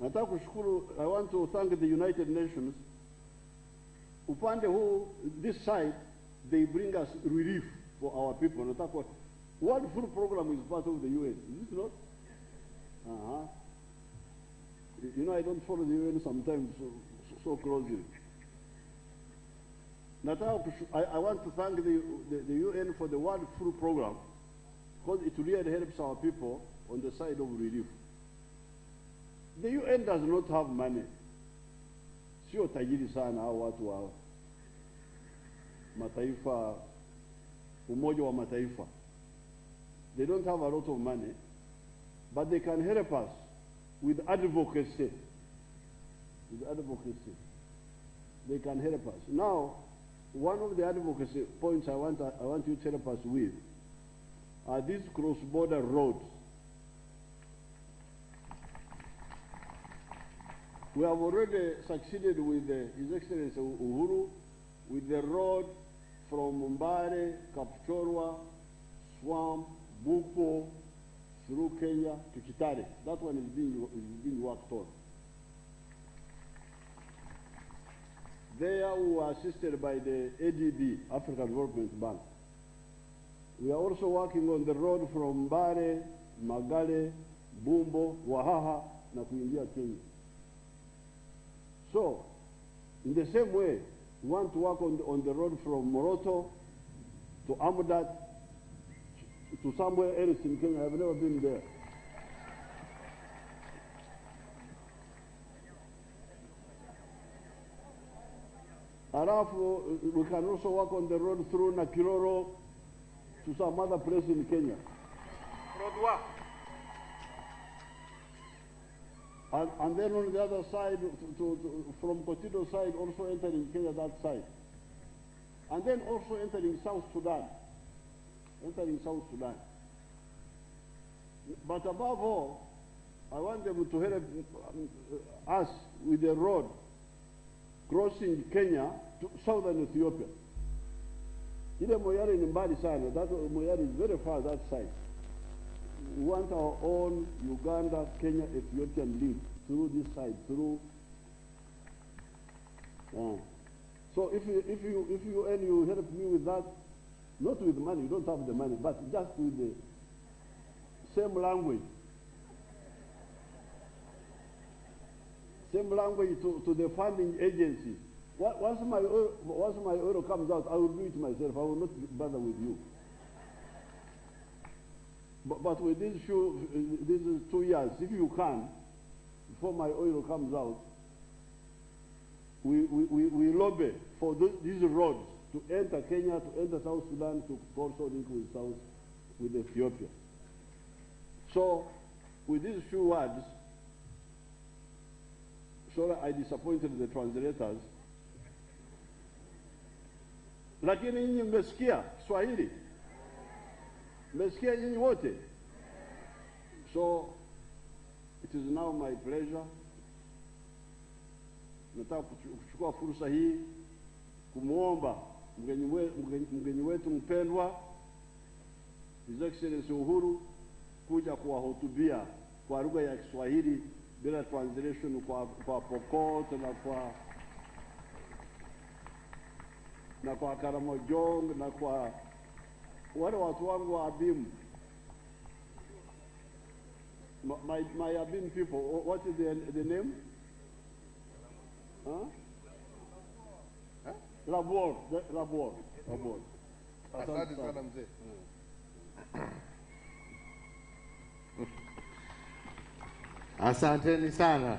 Nataka kushukuru, I want to thank the United Nations. Upande huu, this side, they bring us relief for our people. Nataka, World Food Program is part of the UN, is it not? You know, I don't follow the UN sometimes so closely. I want to thank the UN for the World Food Program, because it really helps our people on the side of relief. The UN does not have money. Sio tajiri sana hao watu wa mataifa, Umoja wa Mataifa. They don't have a lot of money, but they can help us with advocacy. With advocacy, they can help us. Now, one of the advocacy points I want you to help us with are these cross-border roads. We have already succeeded with His Excellency Uhuru with the road from Mbare, Kapchorwa, Swamp, Buko, through Kenya to Kitale. That one is being worked on. There we were assisted by the ADB, African Development Bank. We are also working on the road from Mbare, Magale, Bumbo, Wahaha, na kuingia Kenya. So, in the same way, we want to work on the road from Moroto to Amudat to somewhere else in Kenya. I've never been there. Alafu, we can also work on the road through Nakiroro to some other place in Kenya. Rodwa. And then on the other side, from Kotido side, also entering Kenya that side. And then also entering South Sudan. But above all, I want them to help us with the road crossing Kenya to southern Ethiopia. Ile Moyale ni mbali sana. That Moyale is very far that side. We want our own Uganda, Kenya, Ethiopian link through this side, through. So if you help me with that, not with money, you don't have the money, but just with the same language. Same language to the funding agencies. Once my oil comes out, I will do it myself. I will not bother with you. But with these 2 years, if you can, before my oil comes out, we lobby for these roads to enter Kenya, to enter South Sudan, to also link with Ethiopia. So, with these few words, sorry I disappointed the translators, lakini nyinyi mmesikia Swahili? Mmesikia nyinyi wote? So, it is now my pleasure. Nataka kuchukua fursa hii kumuomba mgeni wetu mpendwa His Excellency Uhuru kuja kuwahutubia kwa lugha ya Kiswahili bila translation kwa Pokot na kwa Karamojong na kwa wale watu wangu wa Abimu. My Abim people, what is the name? Huh? Labor. Asante sana mzee. Asanteni sana.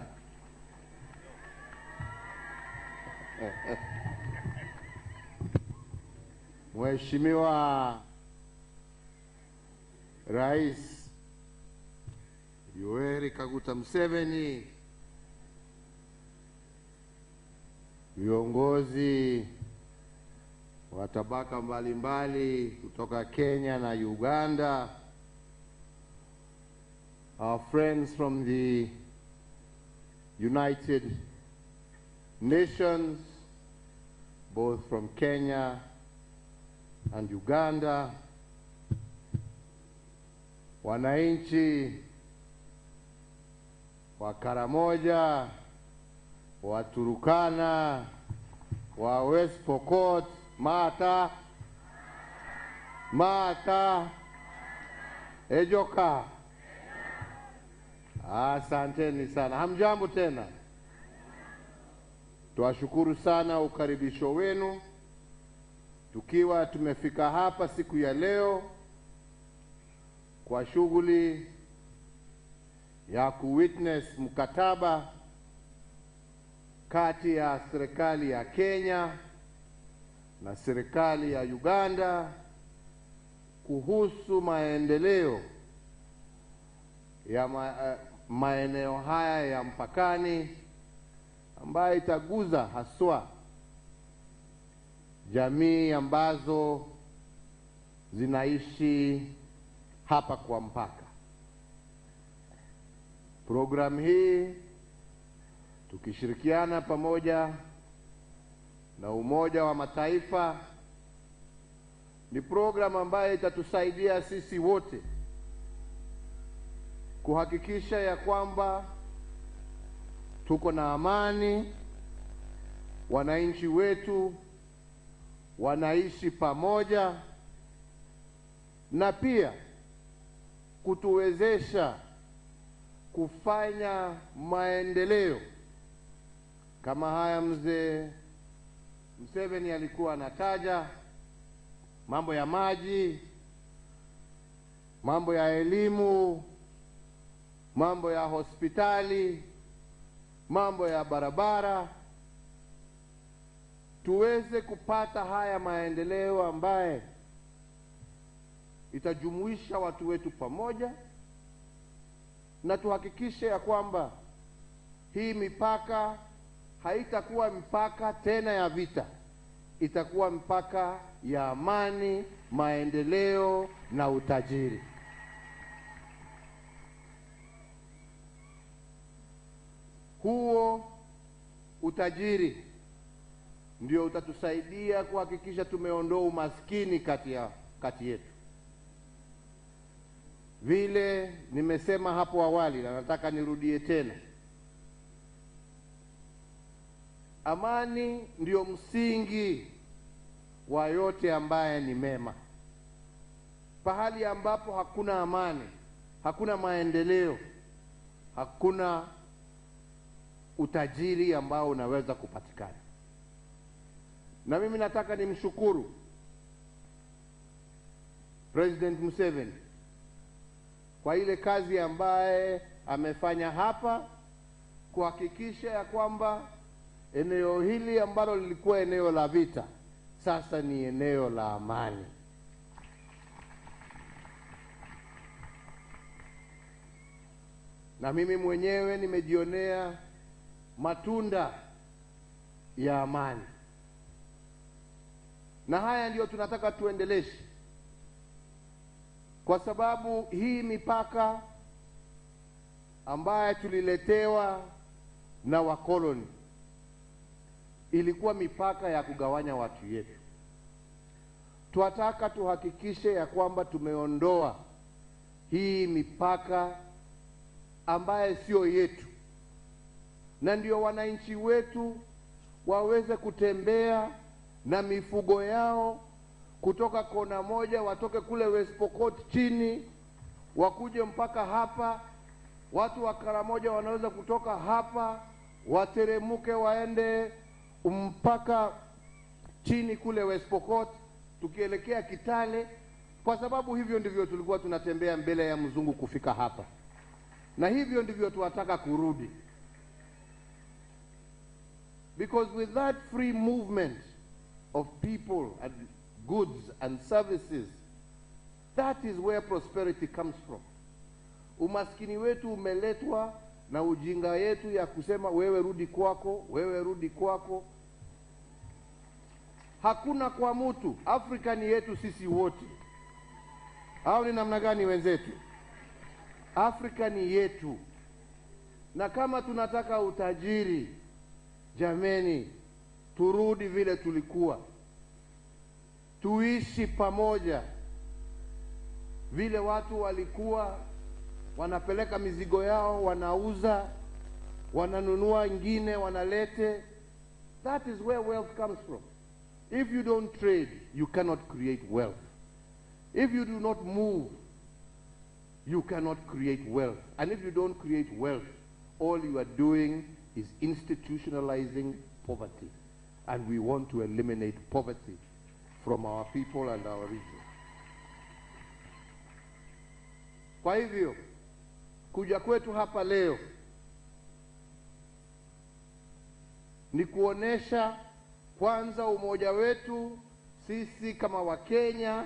Mheshimiwa Rais Yoweri Kaguta Museveni, viongozi wa tabaka mbalimbali kutoka Kenya na Uganda, our friends from the United Nations, both from Kenya and Uganda, wananchi wa Karamoja, wa Turukana, wa West Pokot, Mata, Ejoka. Asanteni sana. Hamjambo tena. Tuwashukuru sana ukaribisho wenu. Tukiwa tumefika hapa siku ya leo kwa shughuli ya kuwitness mkataba kati ya serikali ya Kenya na serikali ya Uganda kuhusu maendeleo ya maeneo haya ya mpakani ambayo itaguza haswa jamii ambazo zinaishi hapa kwa mpaka. Program hii tukishirikiana pamoja na Umoja wa Mataifa ni program ambayo itatusaidia sisi wote kuhakikisha ya kwamba tuko na amani, wananchi wetu wanaishi pamoja, na pia kutuwezesha kufanya maendeleo kama haya mzee Museveni alikuwa anataja, mambo ya maji, mambo ya elimu, mambo ya hospitali, mambo ya barabara. Tuweze kupata haya maendeleo ambaye itajumuisha watu wetu pamoja, na tuhakikishe ya kwamba hii mipaka haitakuwa mipaka tena ya vita, itakuwa mipaka ya amani, maendeleo na utajiri. Huo utajiri ndio utatusaidia kuhakikisha tumeondoa umaskini kati yetu. Vile nimesema hapo awali na nataka nirudie tena, amani ndio msingi wa yote ambaye ni mema. Pahali ambapo hakuna amani, hakuna maendeleo, hakuna utajiri ambao unaweza kupatikana. Na mimi nataka nimshukuru President Museveni kwa ile kazi ambaye amefanya hapa kuhakikisha ya kwamba eneo hili ambalo lilikuwa eneo la vita sasa ni eneo la amani. Na mimi mwenyewe nimejionea matunda ya amani. Na haya ndiyo tunataka tuendeleshe, kwa sababu hii mipaka ambayo tuliletewa na wakoloni ilikuwa mipaka ya kugawanya watu yetu. Tunataka tuhakikishe ya kwamba tumeondoa hii mipaka ambaye sio yetu, na ndio wananchi wetu waweze kutembea na mifugo yao kutoka kona moja, watoke kule West Pokot chini wakuje mpaka hapa. Watu wa Karamoja wanaweza kutoka hapa wateremuke waende mpaka chini kule West Pokot tukielekea Kitale, kwa sababu hivyo ndivyo tulikuwa tunatembea mbele ya mzungu kufika hapa, na hivyo ndivyo tunataka kurudi. Because with that free movement of people and goods and services, that is where prosperity comes from. Umaskini wetu umeletwa na ujinga yetu ya kusema wewe rudi kwako, wewe rudi kwako. Hakuna kwa mtu. Afrika ni yetu sisi wote. Au ni namna gani wenzetu? Afrika ni yetu. Na kama tunataka utajiri, jameni, turudi vile tulikuwa. Tuishi pamoja. Vile watu walikuwa wanapeleka mizigo yao, wanauza, wananunua ingine, wanalete. That is where wealth comes from. If you don't trade, you cannot create wealth. If you do not move, you cannot create wealth. And if you don't create wealth, all you are doing is institutionalizing poverty. And we want to eliminate poverty from our people and our region. Kwa hivyo, kuja kwetu hapa leo ni kuonesha kwanza umoja wetu sisi kama Wakenya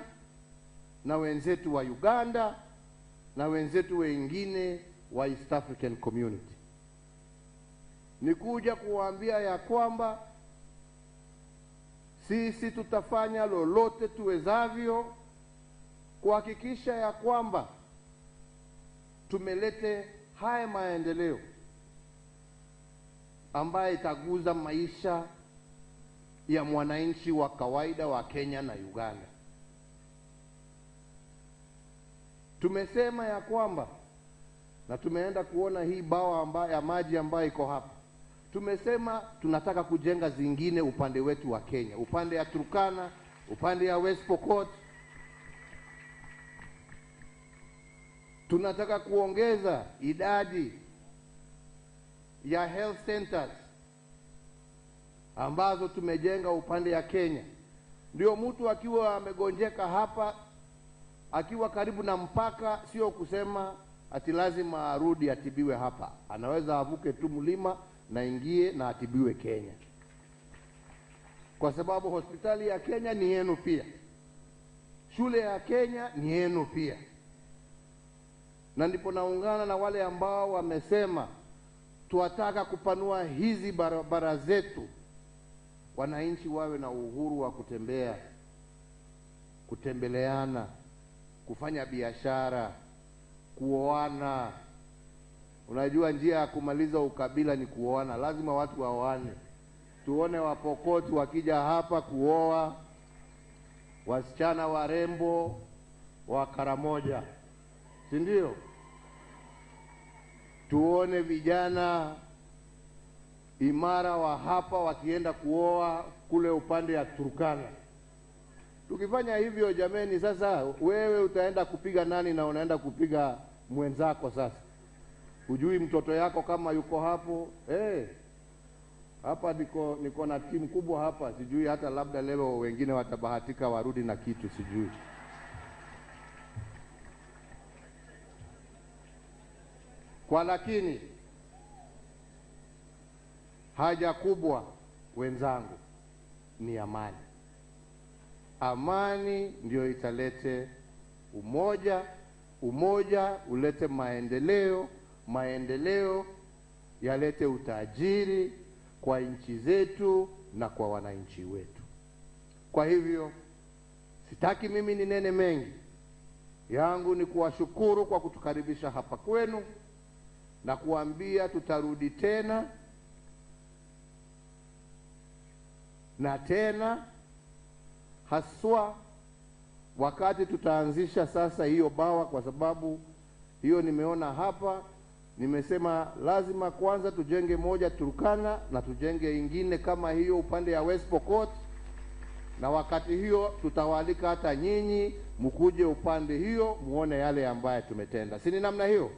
na wenzetu wa Uganda na wenzetu wengine wa East African Community. Ni kuja kuwaambia ya kwamba sisi tutafanya lolote tuwezavyo kuhakikisha ya kwamba tumelete haya maendeleo ambaye itaguza maisha ya mwananchi wa kawaida wa Kenya na Uganda. Tumesema ya kwamba, na tumeenda kuona hii bawa ya maji ambayo iko hapa. Tumesema tunataka kujenga zingine upande wetu wa Kenya, upande ya Turkana, upande ya West Pokot. Tunataka kuongeza idadi ya health centers ambazo tumejenga upande ya Kenya. Ndio mtu akiwa amegonjeka hapa, akiwa karibu na mpaka, sio kusema ati lazima arudi atibiwe hapa. Anaweza avuke tu mlima na ingie na atibiwe Kenya. Kwa sababu hospitali ya Kenya ni yenu pia. Shule ya Kenya ni yenu pia. Na ndipo naungana na wale ambao wamesema tuwataka kupanua hizi barabara zetu, wananchi wawe na uhuru wa kutembea, kutembeleana, kufanya biashara, kuoana. Unajua njia ya kumaliza ukabila ni kuoana, lazima watu waoane. Tuone Wapokoti wakija hapa kuoa wasichana warembo wa Karamoja, si ndio? Tuone vijana imara wa hapa wakienda kuoa kule upande ya Turkana. Tukifanya hivyo jameni, sasa wewe utaenda kupiga nani na unaenda kupiga mwenzako sasa? Hujui mtoto yako kama yuko hapo. Hapa niko na timu kubwa hapa, sijui hata labda leo wengine watabahatika warudi na kitu, sijui. Kwa lakini haja kubwa wenzangu ni amani. Amani ndio italete umoja, umoja ulete maendeleo, maendeleo yalete utajiri kwa nchi zetu na kwa wananchi wetu. Kwa hivyo sitaki mimi ninene mengi, yangu ni kuwashukuru kwa kutukaribisha hapa kwenu na kuambia tutarudi tena na tena, haswa wakati tutaanzisha sasa hiyo bawa, kwa sababu hiyo nimeona hapa, nimesema lazima kwanza tujenge moja Turkana na tujenge ingine kama hiyo upande ya West Pokot, na wakati hiyo tutawalika hata nyinyi mkuje upande hiyo muone yale ambaye tumetenda. Si ni namna hiyo?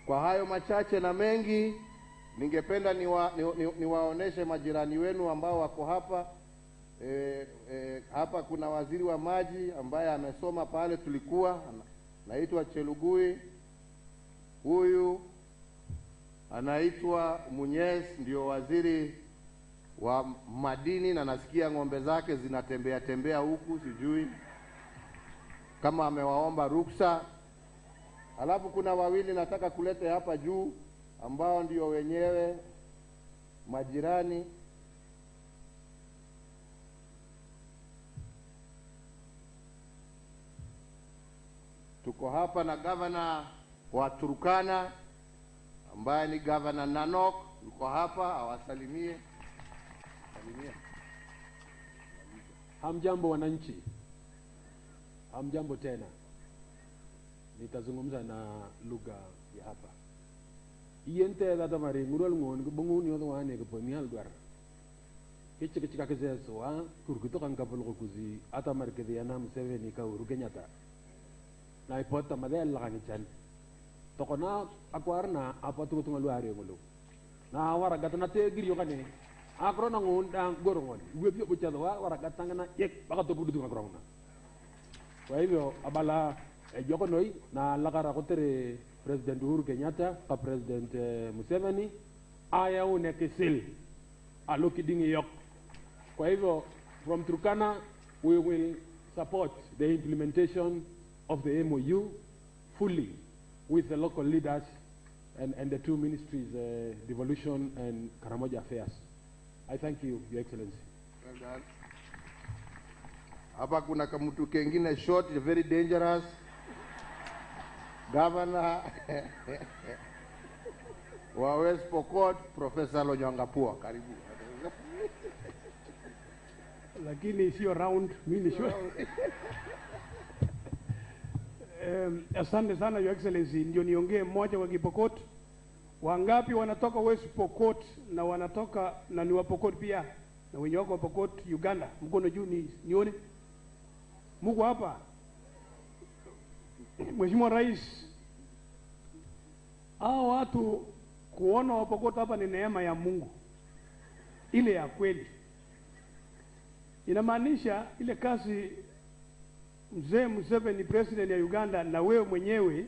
Kwa hayo machache na mengi, ningependa niwaoneshe majirani wenu ambao wako hapa. Hapa kuna waziri wa maji ambaye amesoma pale tulikuwa, anaitwa Chelugui. Huyu anaitwa Munyes, ndio waziri wa madini, na nasikia ng'ombe zake zinatembea tembea huku, sijui kama amewaomba ruksa. Alafu kuna wawili nataka kulete hapa juu ambao ndio wenyewe majirani. Tuko hapa na gavana wa Turkana ambaye ni Gavana Nanok, yuko hapa awasalimie. Salimia. Hamjambo wananchi. Hamjambo tena. Nitazungumza na lugha ya hapa. Iyente data mari ngurol ngon ko bungun yo wane ko ponial dwar. Kichika keze soa kurkuto kan kapul ko kuzi ata mar ke dia nam 7 ni ka uru Kenyatta. Na ipota madel la ni chan. Tokona akwarna apa tu tungalu ari ngulu. Na wara gatana te giri yo kane. Akro na ngon dang gorongon. Gue bio bucha wara gatanga na yek baka to budu ngakrona. Kwa hivyo abala joko noi na lakara kotere President Uhuru Kenyatta ka President Museveni aya une kesil aloki dingi yok. Kwa hivyo from Turkana we will support the implementation of the MOU fully with the local leaders and the two ministries, Devolution and Karamoja Affairs. I thank you, Your Excellency. Well done. Hapa kuna kamutu kengine short, very dangerous. Governor wa West Pokot, Professor Lonywangapua, karibu. Lakini sio round, mimi sure. Asante sana Your Excellency, ndio niongee mmoja wa Kipokot. Wangapi wanatoka West Pokot na wanatoka na ni wa Pokot pia na wenye wako Pokot Uganda? Mkono juu nione. Muko hapa. Mheshimiwa Rais, hao watu kuona Wapokot hapa ni neema ya Mungu, ile ya kweli. Inamaanisha ile kazi mzee Museveni president ya Uganda na wewe mwenyewe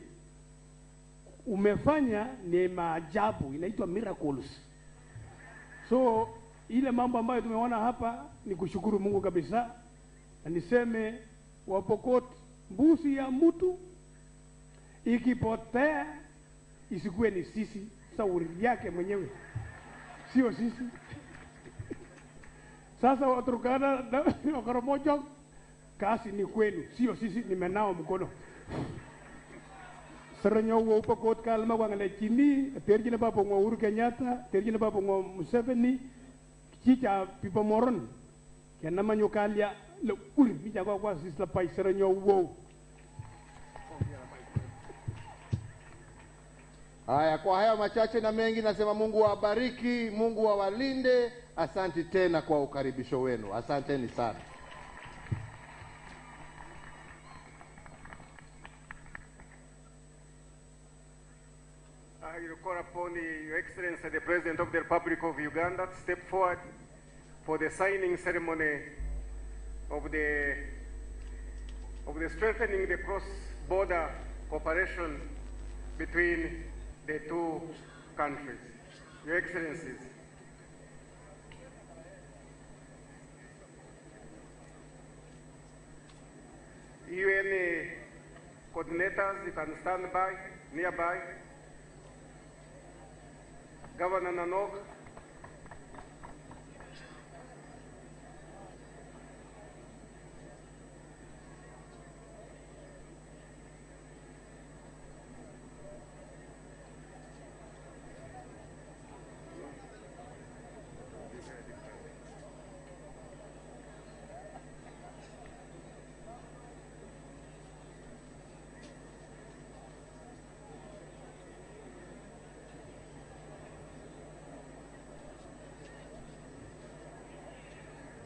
umefanya ni maajabu, inaitwa miracles. So ile mambo ambayo tumeona hapa ni kushukuru Mungu kabisa, na niseme Wapokot, mbuzi ya mtu ikipotea isikuwe ni sisi, sauri yake mwenyewe, sio sisi. Sasa Waturkana na Karamoja, kasi ni kwenu, sio sisi. Nimenao mkono Serenyo wo Pokot kalma wangale chini terjina papo ngo Uhuru Kenyatta, terjina papo ngo Museveni, chicha pipa moron kena manyokalia le uri mija kwa sisla pai Serenyo wo. Haya, kwa haya machache na mengi nasema Mungu awabariki, Mungu awalinde. Asante tena kwa ukaribisho wenu. Asanteni sana. I will call upon Your Excellency, the President of the Republic of Uganda, to step forward for the signing ceremony of the strengthening the cross-border cooperation between the two countries. Your Excellencies, UN coordinators, you can stand by, nearby. Governor Nanok,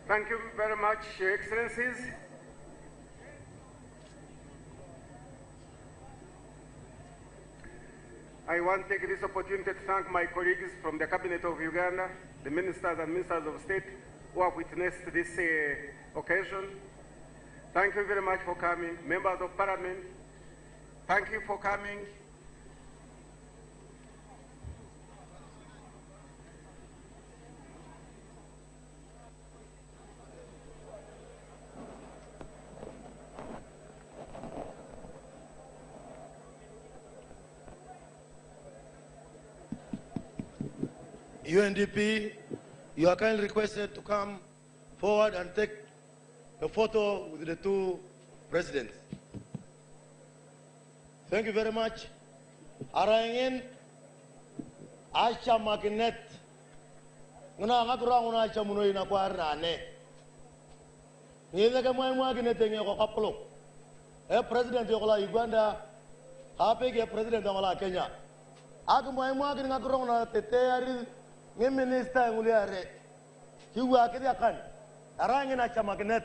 thank you very much, Your Excellencies. I want to take this opportunity to thank my colleagues from the Cabinet of Uganda, the ministers and ministers of state who have witnessed this occasion. Thank you very much for coming. Members of Parliament, thank you for coming. UNDP, you are kindly requested to come forward and take a photo with the two presidents. Thank you very much. Araingin Aisha Makinet ngana ngatura nguna Aisha munoi na kwa rane. Ngine ke mwa Makinet nge ko kaplo. President yokola Uganda, hape ke president yokola Kenya. Aku mwa Makinet ngatura nguna tete ari nge minister nguliare. Hiwa kidi akan. Arangin Aisha Makinet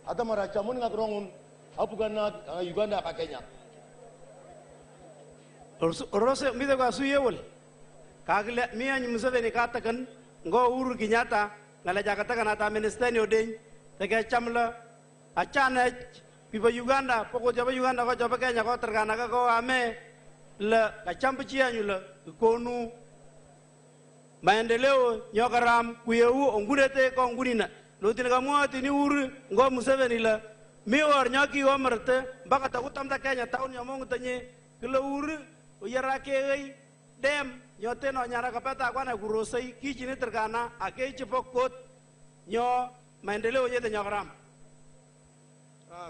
atamara chamun ngatura ngun apugana Uganda ka Kenya. Rose mide kwa suyewol kagle miya Museveni katakan ngo Uhuru Kenyatta ngala jakatakan ata minister ni odeny tege chamla achana pipa Uganda poko jaba Uganda ko jaba Kenya ko tergana ka ko ame la kachampichi anyula konu maendeleo nyokaram kuyeu ongurete ko ngurina lotin ka mwati ni Uhuru ngo Museveni la miwar nyoki omarte baka takutamta Kenya taun nyamong tanye kilo Uhuru uyara kei dem nyote no nyara kapata kwana kurosai kichini tergana ake chipokot nyo maendeleo yete nyokaram.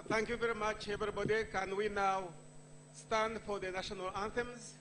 Thank you very much, everybody. Can we now stand for the national anthems?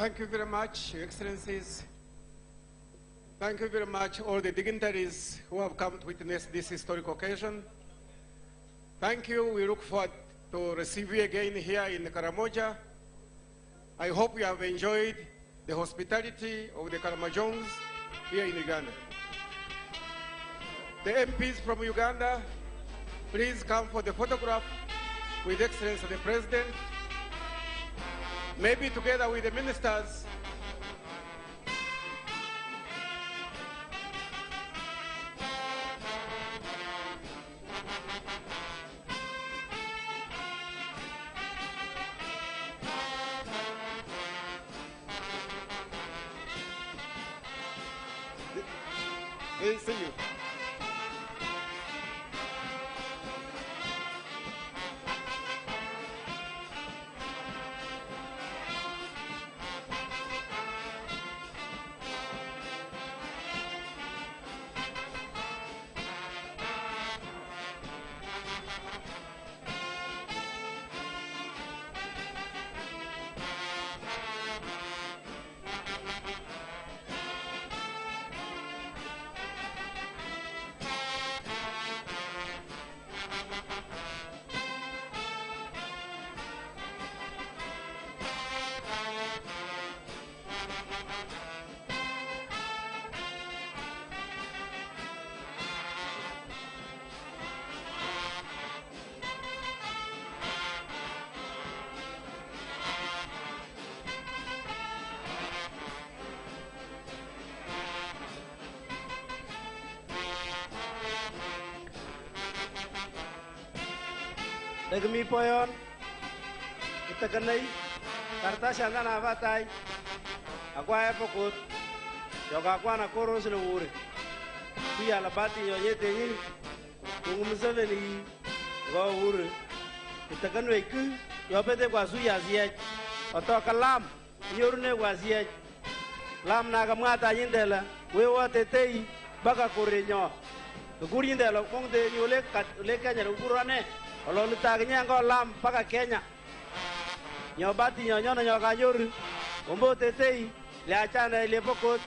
Thank you very much, Your Excellencies. Thank you very much, all the dignitaries who have come to witness this historic occasion. Thank you. We look forward to receive you again here in Karamoja. I hope you have enjoyed the hospitality of the Karamojons here in Uganda. The MPs from Uganda, please come for the photograph with Excellency the President, maybe together with the ministers. Hey, see you. Dagmi poyon kita kenai karta shanda na vatai akwa epokut yoga kwa na koro siluri pia la bati yo yete ni kungum seveni go uri kita kanai ku yo pete kwa suya zia oto kalam yorne kwa zia lam na kamata yindela we wa tetei baka korenyo gurindela mongde yole kat le kanya urane Olo lutagnya ngo lam paka Kenya. Nyobati nyonya na nyoka nyori. Ombo tetei le achana le pokot.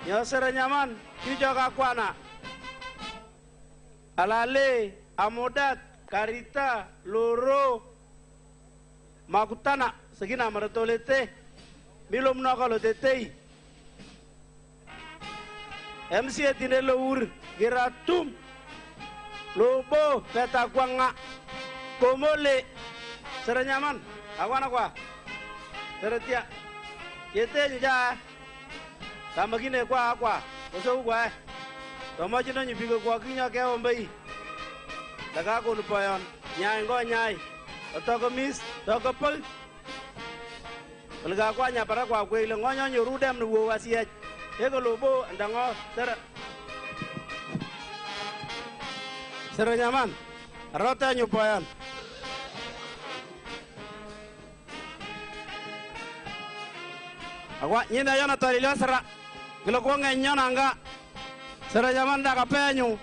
Nyosera nyaman kijoga kwana. Alale amodat karita loro makutana segina maratolete milom nokalo tetei. MC tinelo ur giratum Lobo peta kwanga komole seranyaman awana kwa seretia yete nja kamagine kwa oso kwa tomo chino nyipigo kwa kinya ke ombai daga ko lupayon nyai ngo nyai otoko mis toko pol olga kwa nya para kwa kwele ngonyo nyoru dem no wasia ego lobo ndango sera Seranyaman, rota nyupayan. Agwa nyina yana talila sera. Gilo kwa nyona anga. Seranyaman da kapenyu.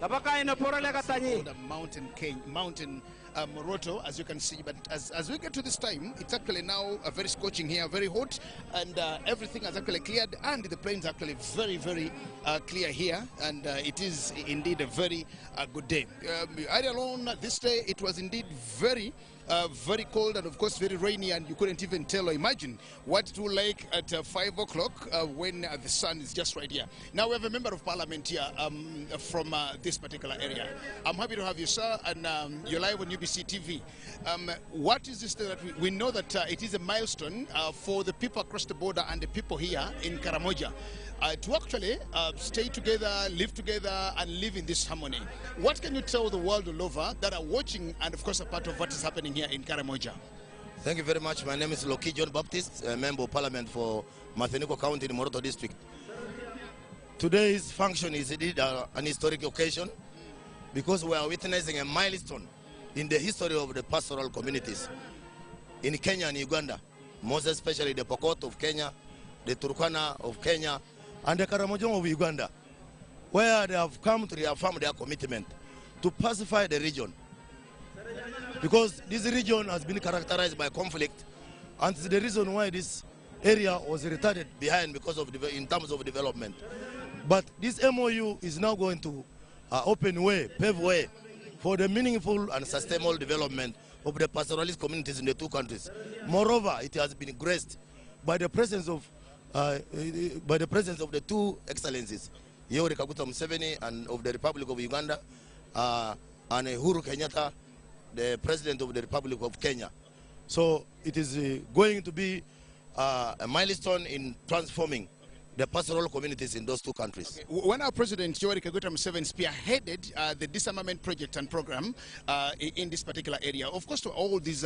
Kapaka ino porole katanyi. The mountain Moroto, as you can see, but as we get to this time, it's actually now very scorching here, very hot, and everything has actually cleared, and the plains are actually very clear here, and it is indeed a very good day. Earlier on this day, it was indeed very cold and of course very rainy, and you couldn't even tell or imagine what it will like at 5 o'clock when the sun is just right here. Now we have a member of parliament here from this particular area. I'm happy to have you, sir, and you're live on UBC TV. What is this that we know that it is a milestone for the people across the border and the people here in Karamoja to actually stay together, live together, and live in this harmony. What can you tell the world all over that are watching and of course a part of what is happening here in Karamoja? Thank you very much. My name is Loki John Baptist, a member of parliament for Matheniko County in Moroto district. Today's function is indeed an historic occasion because we are witnessing a milestone in the history of the pastoral communities in Kenya and Uganda, most especially the Pokot of Kenya, the Turkana of Kenya, and the Karamojong of Uganda, where they have come to reaffirm their commitment to pacify the region because this region has been characterized by conflict, and it's the reason why this area was retarded behind because of in terms of development. But this MOU is now going to open way, pave way for the meaningful and sustainable development of the pastoralist communities in the two countries. Moreover, it has been graced by the presence of the two excellencies, Yoweri Kaguta Museveni and of the Republic of Uganda, and Uhuru Kenyatta, the President of the Republic of Kenya. So it is going to be a milestone in transforming the pastoral communities in those two countries. Okay. When our President Yoweri Kaguta Museveni spearheaded the disarmament project and program in this particular area, of course, to all these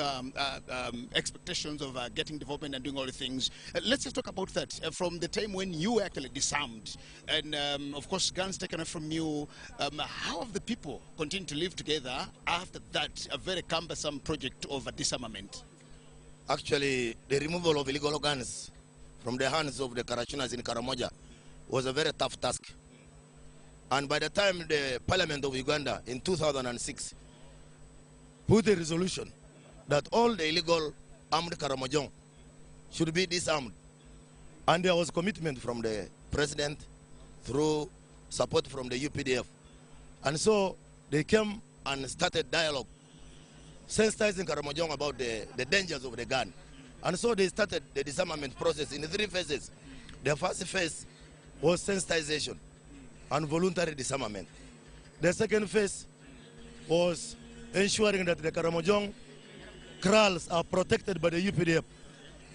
expectations of getting development and doing all the things, let's just talk about that from the time when you were actually disarmed and, of course, guns taken away from you. How have the people continued to live together after that very cumbersome project of disarmament? Actually, the removal of illegal guns from the hands of the Karachunas in Karamoja was a very tough task. And by the time the Parliament of Uganda in 2006 put a resolution that all the illegal armed Karamojong should be disarmed, and there was commitment from the President through support from the UPDF. And so they came and started dialogue, sensitizing Karamojong about the dangers of the gun. And so they started the disarmament process in 3 phases. The first phase was sensitization and voluntary disarmament. The second phase was ensuring that the Karamojong kraals are protected by the UPDF,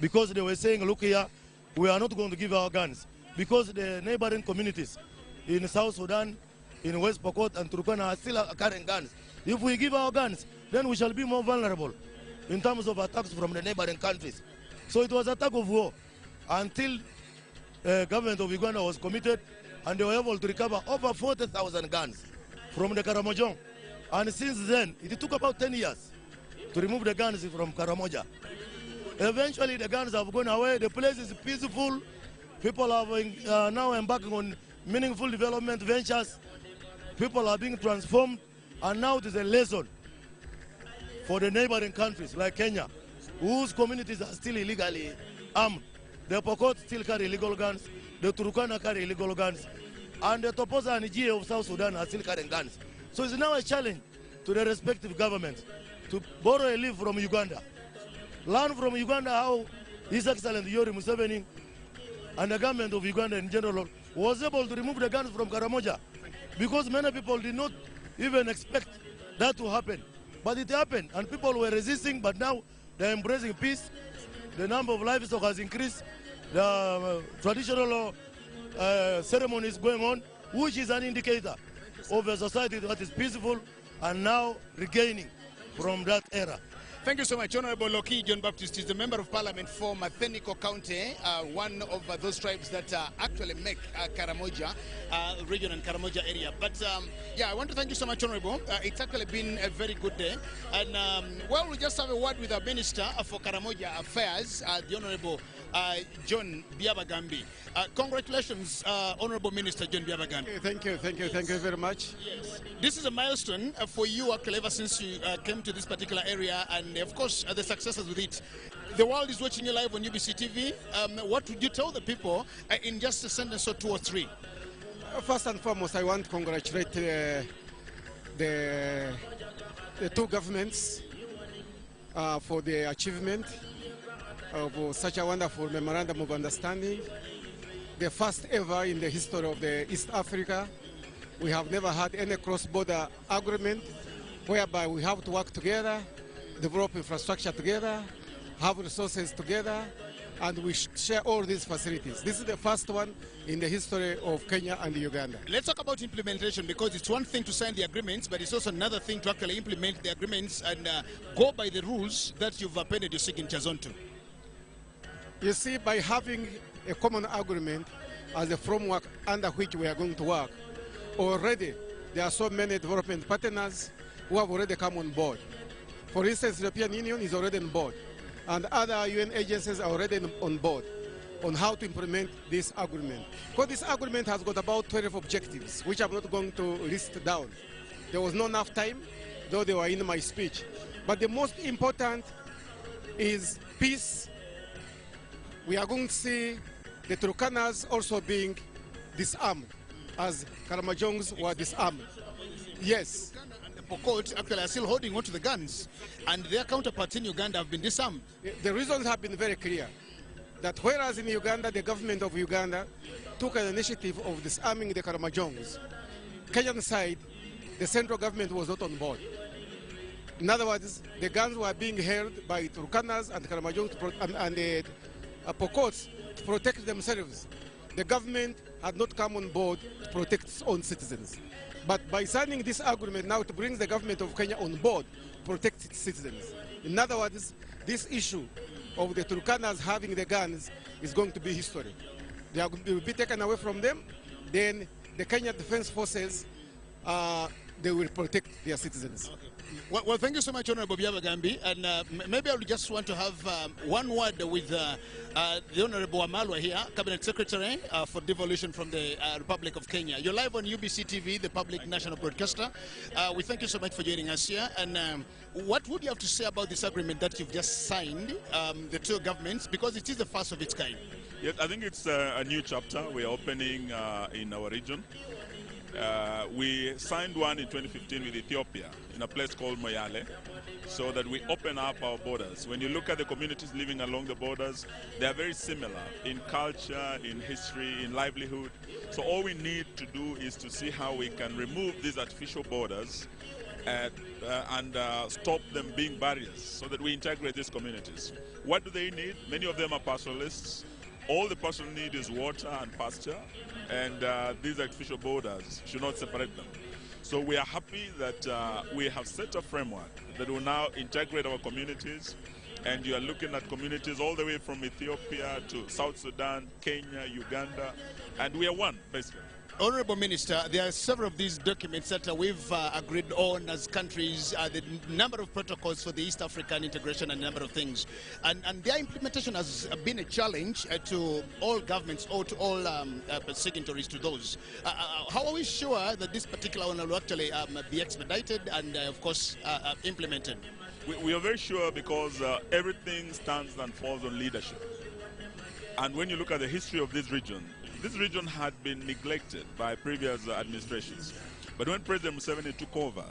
because they were saying, look here, we are not going to give our guns, because the neighboring communities in South Sudan, in West Pokot and Turkana are still carrying guns. If we give our guns, then we shall be more vulnerable in terms of attacks from the neighboring countries. So it was a tug of war until the government of Uganda was committed, and they were able to recover over 40,000 guns from the Karamojong. And since then, it took about 10 years to remove the guns from Karamoja. Eventually, the guns have gone away. The place is peaceful. People are now embarking on meaningful development ventures. People are being transformed, and now it is a lesson for the neighboring countries like Kenya, whose communities are still illegally armed. The Pokot still carry illegal guns, the Turkana carry illegal guns, and the Toposa and Ijie of South Sudan are still carrying guns. So it's now a challenge to the respective governments to borrow a leaf from Uganda, learn from Uganda how His Excellency Yoweri Museveni and the government of Uganda in general was able to remove the guns from Karamoja, because many people did not even expect that to happen. But it happened, and people were resisting, but now they're embracing peace. The number of livestock has increased. The traditional ceremony is going on, which is an indicator of a society that is peaceful and now regaining from that era. Thank you so much. Honorable Loki John Baptist is the Member of Parliament for Matheniko County, one of those tribes that actually make Karamoja region and Karamoja area. But yeah, I want to thank you so much, Honorable. It's actually been a very good day. And well, we just have a word with the Minister for Karamoja Affairs, the Honorable John Byabagambi. Congratulations, Honorable Minister John Byabagambi. Thank you very much. Yes. This is a milestone for you, actually, ever since you came to this particular area, and of course, the successes with it. The world is watching you live on UBC TV. What would you tell the people in just a sentence or 2 or 3? First and foremost, I want to congratulate the two governments for the achievement of such a wonderful memorandum of understanding, the first ever in the history of the East Africa. We have never had any cross-border agreement whereby we have to work together, develop infrastructure together, have resources together, and we share all these facilities. This is the first one in the history of Kenya and Uganda. Let's talk about implementation, because it's one thing to sign the agreements, but it's also another thing to actually implement the agreements and go by the rules that you've appended your signatures onto. You see, by having a common agreement as a framework under which we are going to work, already there are so many development partners who have already come on board. For instance, the European Union is already on board, and other UN agencies are already on board on how to implement this agreement. Because this agreement has got about 12 objectives, which I'm not going to list down. There was not enough time, though they were in my speech. But the most important is peace. We are going to see the Turkanas also being disarmed, as Karamajongs were disarmed. Yes. And the Pokot actually are still holding on to the guns, and their counterparts in Uganda have been disarmed. The reasons have been very clear. That whereas in Uganda, the government of Uganda took an initiative of disarming the Karamajongs, Kenyan side, the central government was not on board. In other words, the guns were being held by Turkanas and Karamajongs and the Pokots to protect themselves. The government had not come on board to protect its own citizens. But by signing this agreement now, it brings the government of Kenya on board to protect its citizens. In other words, this issue of the Turkanas having the guns is going to be history. They are going to be taken away from them. Then the Kenya Defense Forces, they will protect their citizens. Well, thank you so much, Honorable Byabagambi. And maybe I would just want to have one word with the Honorable Wamalwa here, Cabinet Secretary for Devolution from the Republic of Kenya. You're live on UBC TV, the public national broadcaster. We thank you so much for joining us here. And what would you have to say about this agreement that you've just signed, the two governments, because it is the first of its kind? Yes, I think it's a new chapter we're opening in our region. We signed one in 2015 with Ethiopia in a place called Moyale, so that we open up our borders. When you look at the communities living along the borders, they are very similar in culture, in history, in livelihood. So all we need to do is to see how we can remove these artificial borders and stop them being barriers so that we integrate these communities. What do they need? Many of them are pastoralists. All the pastoralists need is water and pasture, and these artificial borders should not separate them. So we are happy that we have set a framework that will now integrate our communities, and you are looking at communities all the way from Ethiopia to South Sudan, Kenya, Uganda, and we are one, basically. Honorable Minister, there are several of these documents that we've agreed on as countries, the number of protocols for the East African integration and a number of things. And their implementation has been a challenge to all governments or to all signatories to those. How are we sure that this particular one will actually be expedited and, of course, implemented? We are very sure because everything stands and falls on leadership. And when you look at the history of this region had been neglected by previous administrations. But when President Museveni took over,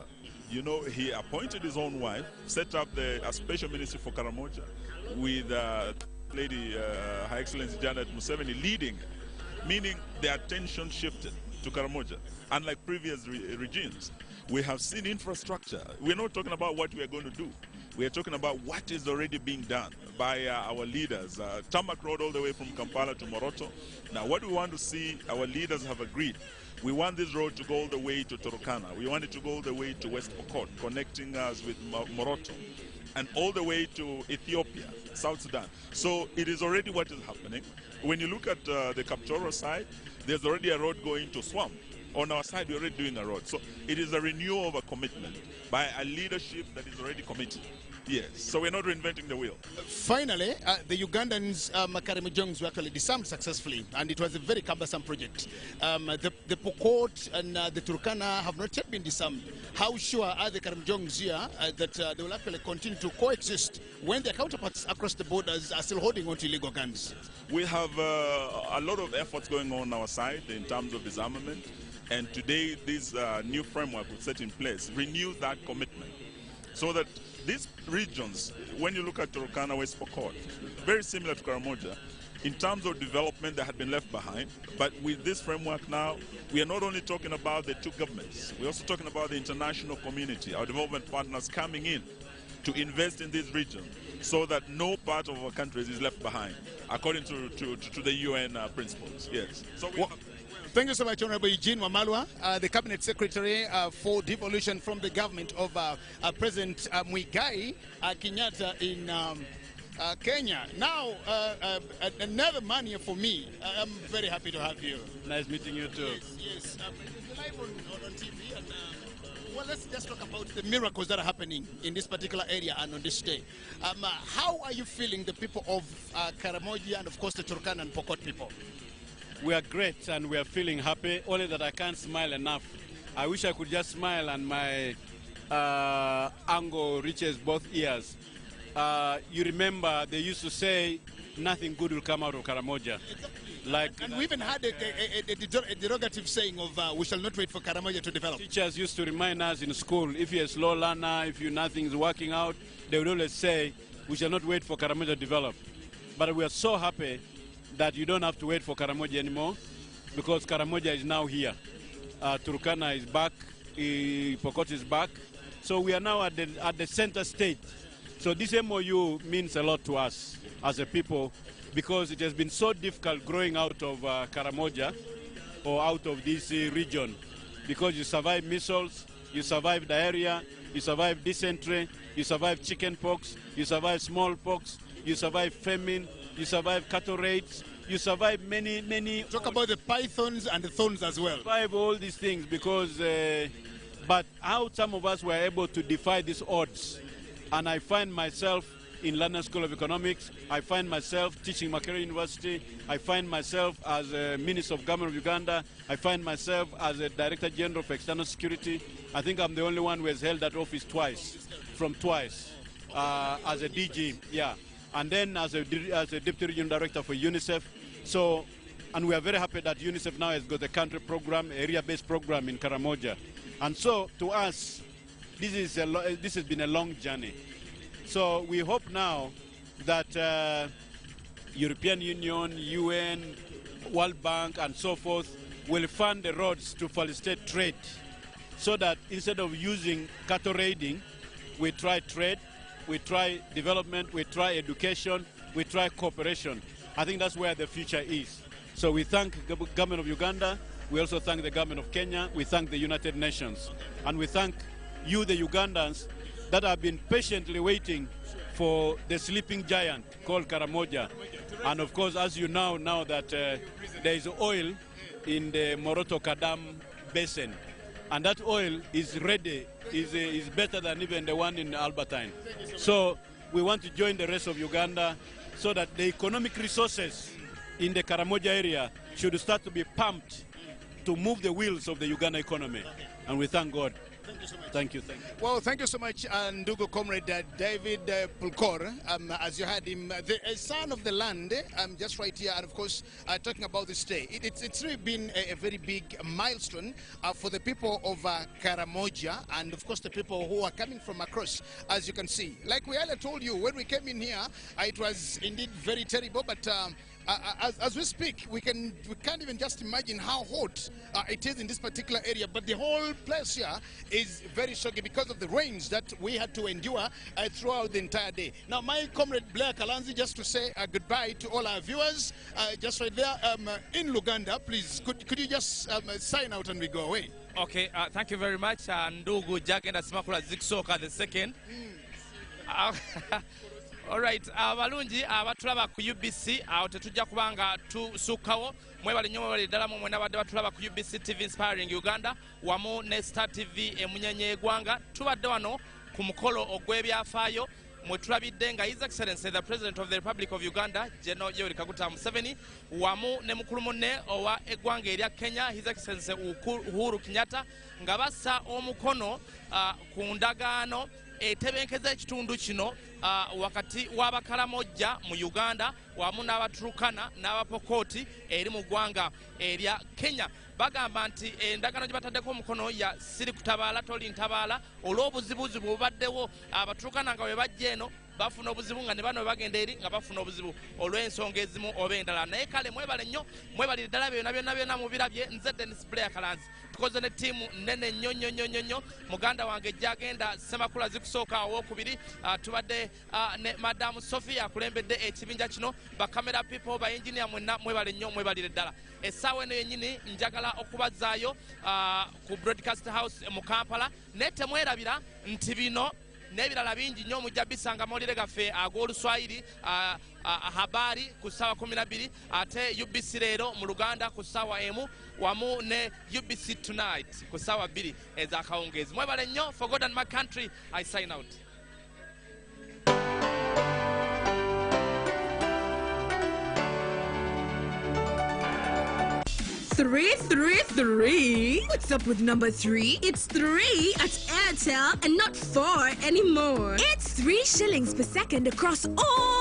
you know, he appointed his own wife, set up a special ministry for Karamoja with Lady Her Excellency Janet Museveni leading, meaning the attention shifted to Karamoja. Unlike previous regimes, we have seen infrastructure. We're not talking about what we are going to do. We are talking about what is already being done by our leaders. Tarmac Road all the way from Kampala to Moroto. Now, what we want to see, our leaders have agreed. We want this road to go all the way to Turkana. We want it to go all the way to West Pokot, connecting us with Moroto, and all the way to Ethiopia, South Sudan. So it is already what is happening. When you look at the Kapchoro side, there's already a road going to Swamp. On our side, we're already doing a road. So it is a renewal of a commitment by a leadership that is already committed. Yes, so we're not reinventing the wheel. Finally, the Ugandans, Karamojong, were actually disarmed successfully, and it was a very cumbersome project. The Pokot and the Turkana have not yet been disarmed. How sure are the Karamojongs here that they will actually continue to coexist when their counterparts across the borders are still holding on to illegal guns? We have a lot of efforts going on our side in terms of disarmament, and today this new framework we set in place renews that commitment, so that these regions, when you look at Turkana, West Pokot, very similar to Karamoja, in terms of development that had been left behind. But with this framework now, we are not only talking about the two governments, we're also talking about the international community, our development partners coming in to invest in this region so that no part of our countries is left behind, according to the UN principles. Yes. So thank you so much, Honorable Eugene Wamalwa, the Cabinet Secretary for Devolution from the government of President Muigai Kenyatta in Kenya. Now, another man here for me. I'm very happy to have you. Nice meeting you too. Yes. You're live on TV. And, well, let's just talk about the miracles that are happening in this particular area and on this day. How are you feeling, the people of Karamoja and, of course, the Turkana and Pokot people? We are great and we are feeling happy, only that I can't smile enough. I wish I could just smile and my angle reaches both ears. You remember they used to say nothing good will come out of Karamoja. And we even had a derogative saying of we shall not wait for Karamoja to develop. Teachers used to remind us in school, if you're a slow learner, if nothing is working out, they would always say, we shall not wait for Karamoja to develop. But we are so happy that you don't have to wait for Karamoja anymore, because Karamoja is now here. Turkana is back, Pokot is back. So we are now at the center stage. So this MOU means a lot to us as a people, because it has been so difficult growing out of Karamoja or out of this region, because you survive missiles, you survive diarrhea, you survive dysentery, you survive chicken pox, you survive smallpox, you survive famine, you survive cattle raids, you survive many. Talk about the pythons and the thorns as well. Survive all these things because, but how some of us were able to defy these odds. And I find myself in London School of Economics. I find myself teaching Makerere University. I find myself as a Minister of Government of Uganda. I find myself as a Director General for External Security. I think I'm the only one who has held that office twice, as a DG, yeah. And then as a Deputy Regional Director for UNICEF. So, and we are very happy that UNICEF now has got a country program, area-based program in Karamoja. And so, to us, this has been a long journey. So we hope now that European Union, UN, World Bank, and so forth will fund the roads to facilitate trade, so that instead of using cattle raiding, we try trade, we try development, we try education, we try cooperation. I think that's where the future is. So we thank the government of Uganda, we also thank the government of Kenya, we thank the United Nations, and we thank you, the Ugandans, that have been patiently waiting for the sleeping giant called Karamoja. And of course, as you know now that there is oil in the Moroto-Kadam basin, and that oil is ready, is better than even the one in Albertine. So we want to join the rest of Uganda so that the economic resources in the Karamoja area should start to be pumped to move the wheels of the Uganda economy. And we thank God. Thank you so much. Thank you. Well, thank you so much, Ndugu Comrade David Pulkor. As you heard him, the son of the land, just right here, and of course, talking about this day. It's really been a very big milestone for the people of Karamoja, and of course, the people who are coming from across, as you can see. Like we earlier told you, when we came in here, it was indeed very terrible, but as we speak, we can't even just imagine how hot it is in this particular area. But the whole place here is very shocking because of the rains that we had to endure throughout the entire day. Now, my comrade Blair Kalanzi, just to say goodbye to all our viewers, just right there in Luganda, please, could you just sign out and we go away? Okay, thank you very much. Ndugu Jagenda Simakula Ziksoka the second. Alright, abalungi abatulaba ku UBC awo tetujja kubanga tusukkawo mwebale nnyo mwebale ddala mu mwena badde batulaba ku UBC TV Inspiring Uganda wamu ne Star TV emunyenye eggwanga tubadde wano ku mukolo ogw'ebyafaayo mwe tulabidde nga His Excellency the President of the Republic of Uganda General Yoweri Kaguta Museveni wamu ne mukulu munne owa eggwanga erya Kenya His Excellency Uhuru Kenyatta nga bassa omukono ku ndagaano etebenkeza ekitundu kino wakati w'Abakaramoja mu Uganda wamu n'Abaturkana n'Abapokoti eri mu ggwanga erya Kenya bagamba nti endagaano gye bataddeko omukono ya siri kutabaala toli ntabaala olw'obuzibuzi bw'obaddewo Abaturkana nga bwe bajja eno bafuna obuzibu nga ne bano bagenda eri nga bafuna obuzibu olw'ensonga ezimu oba endala naye kale mwebale nnyo mwebalire ddala byonna mubirabye nze Dennis Blair Kalanzi tukoze ne ttiimu nnene nnyo muganda wange Jagenda Semakula Zikusooka owokubiri tubadde ne Madamu Sophia akulembedde ekibinja kino bakamera people ba engineer mwenna mwebale nnyo mwebalire ddala essaawa eno yennyini njagala okubazaayo ku broadcast house mu Kampala naye temwerabira nti bino n'ebirala bingi nnyo mujja bisanga mawulire gaffe ag'Oluswayiri habari ku ssaawa 12 ate UBC leero mu Luganda ku ssaawa emu wamu ne UBC tonight ku ssaawa 2 ez'akawungeezi mwebale nnyo for God and my country I sign out. 333? What's up with number 3? It's 3 at Airtel and not 4 anymore. It's 3 shillings per second across all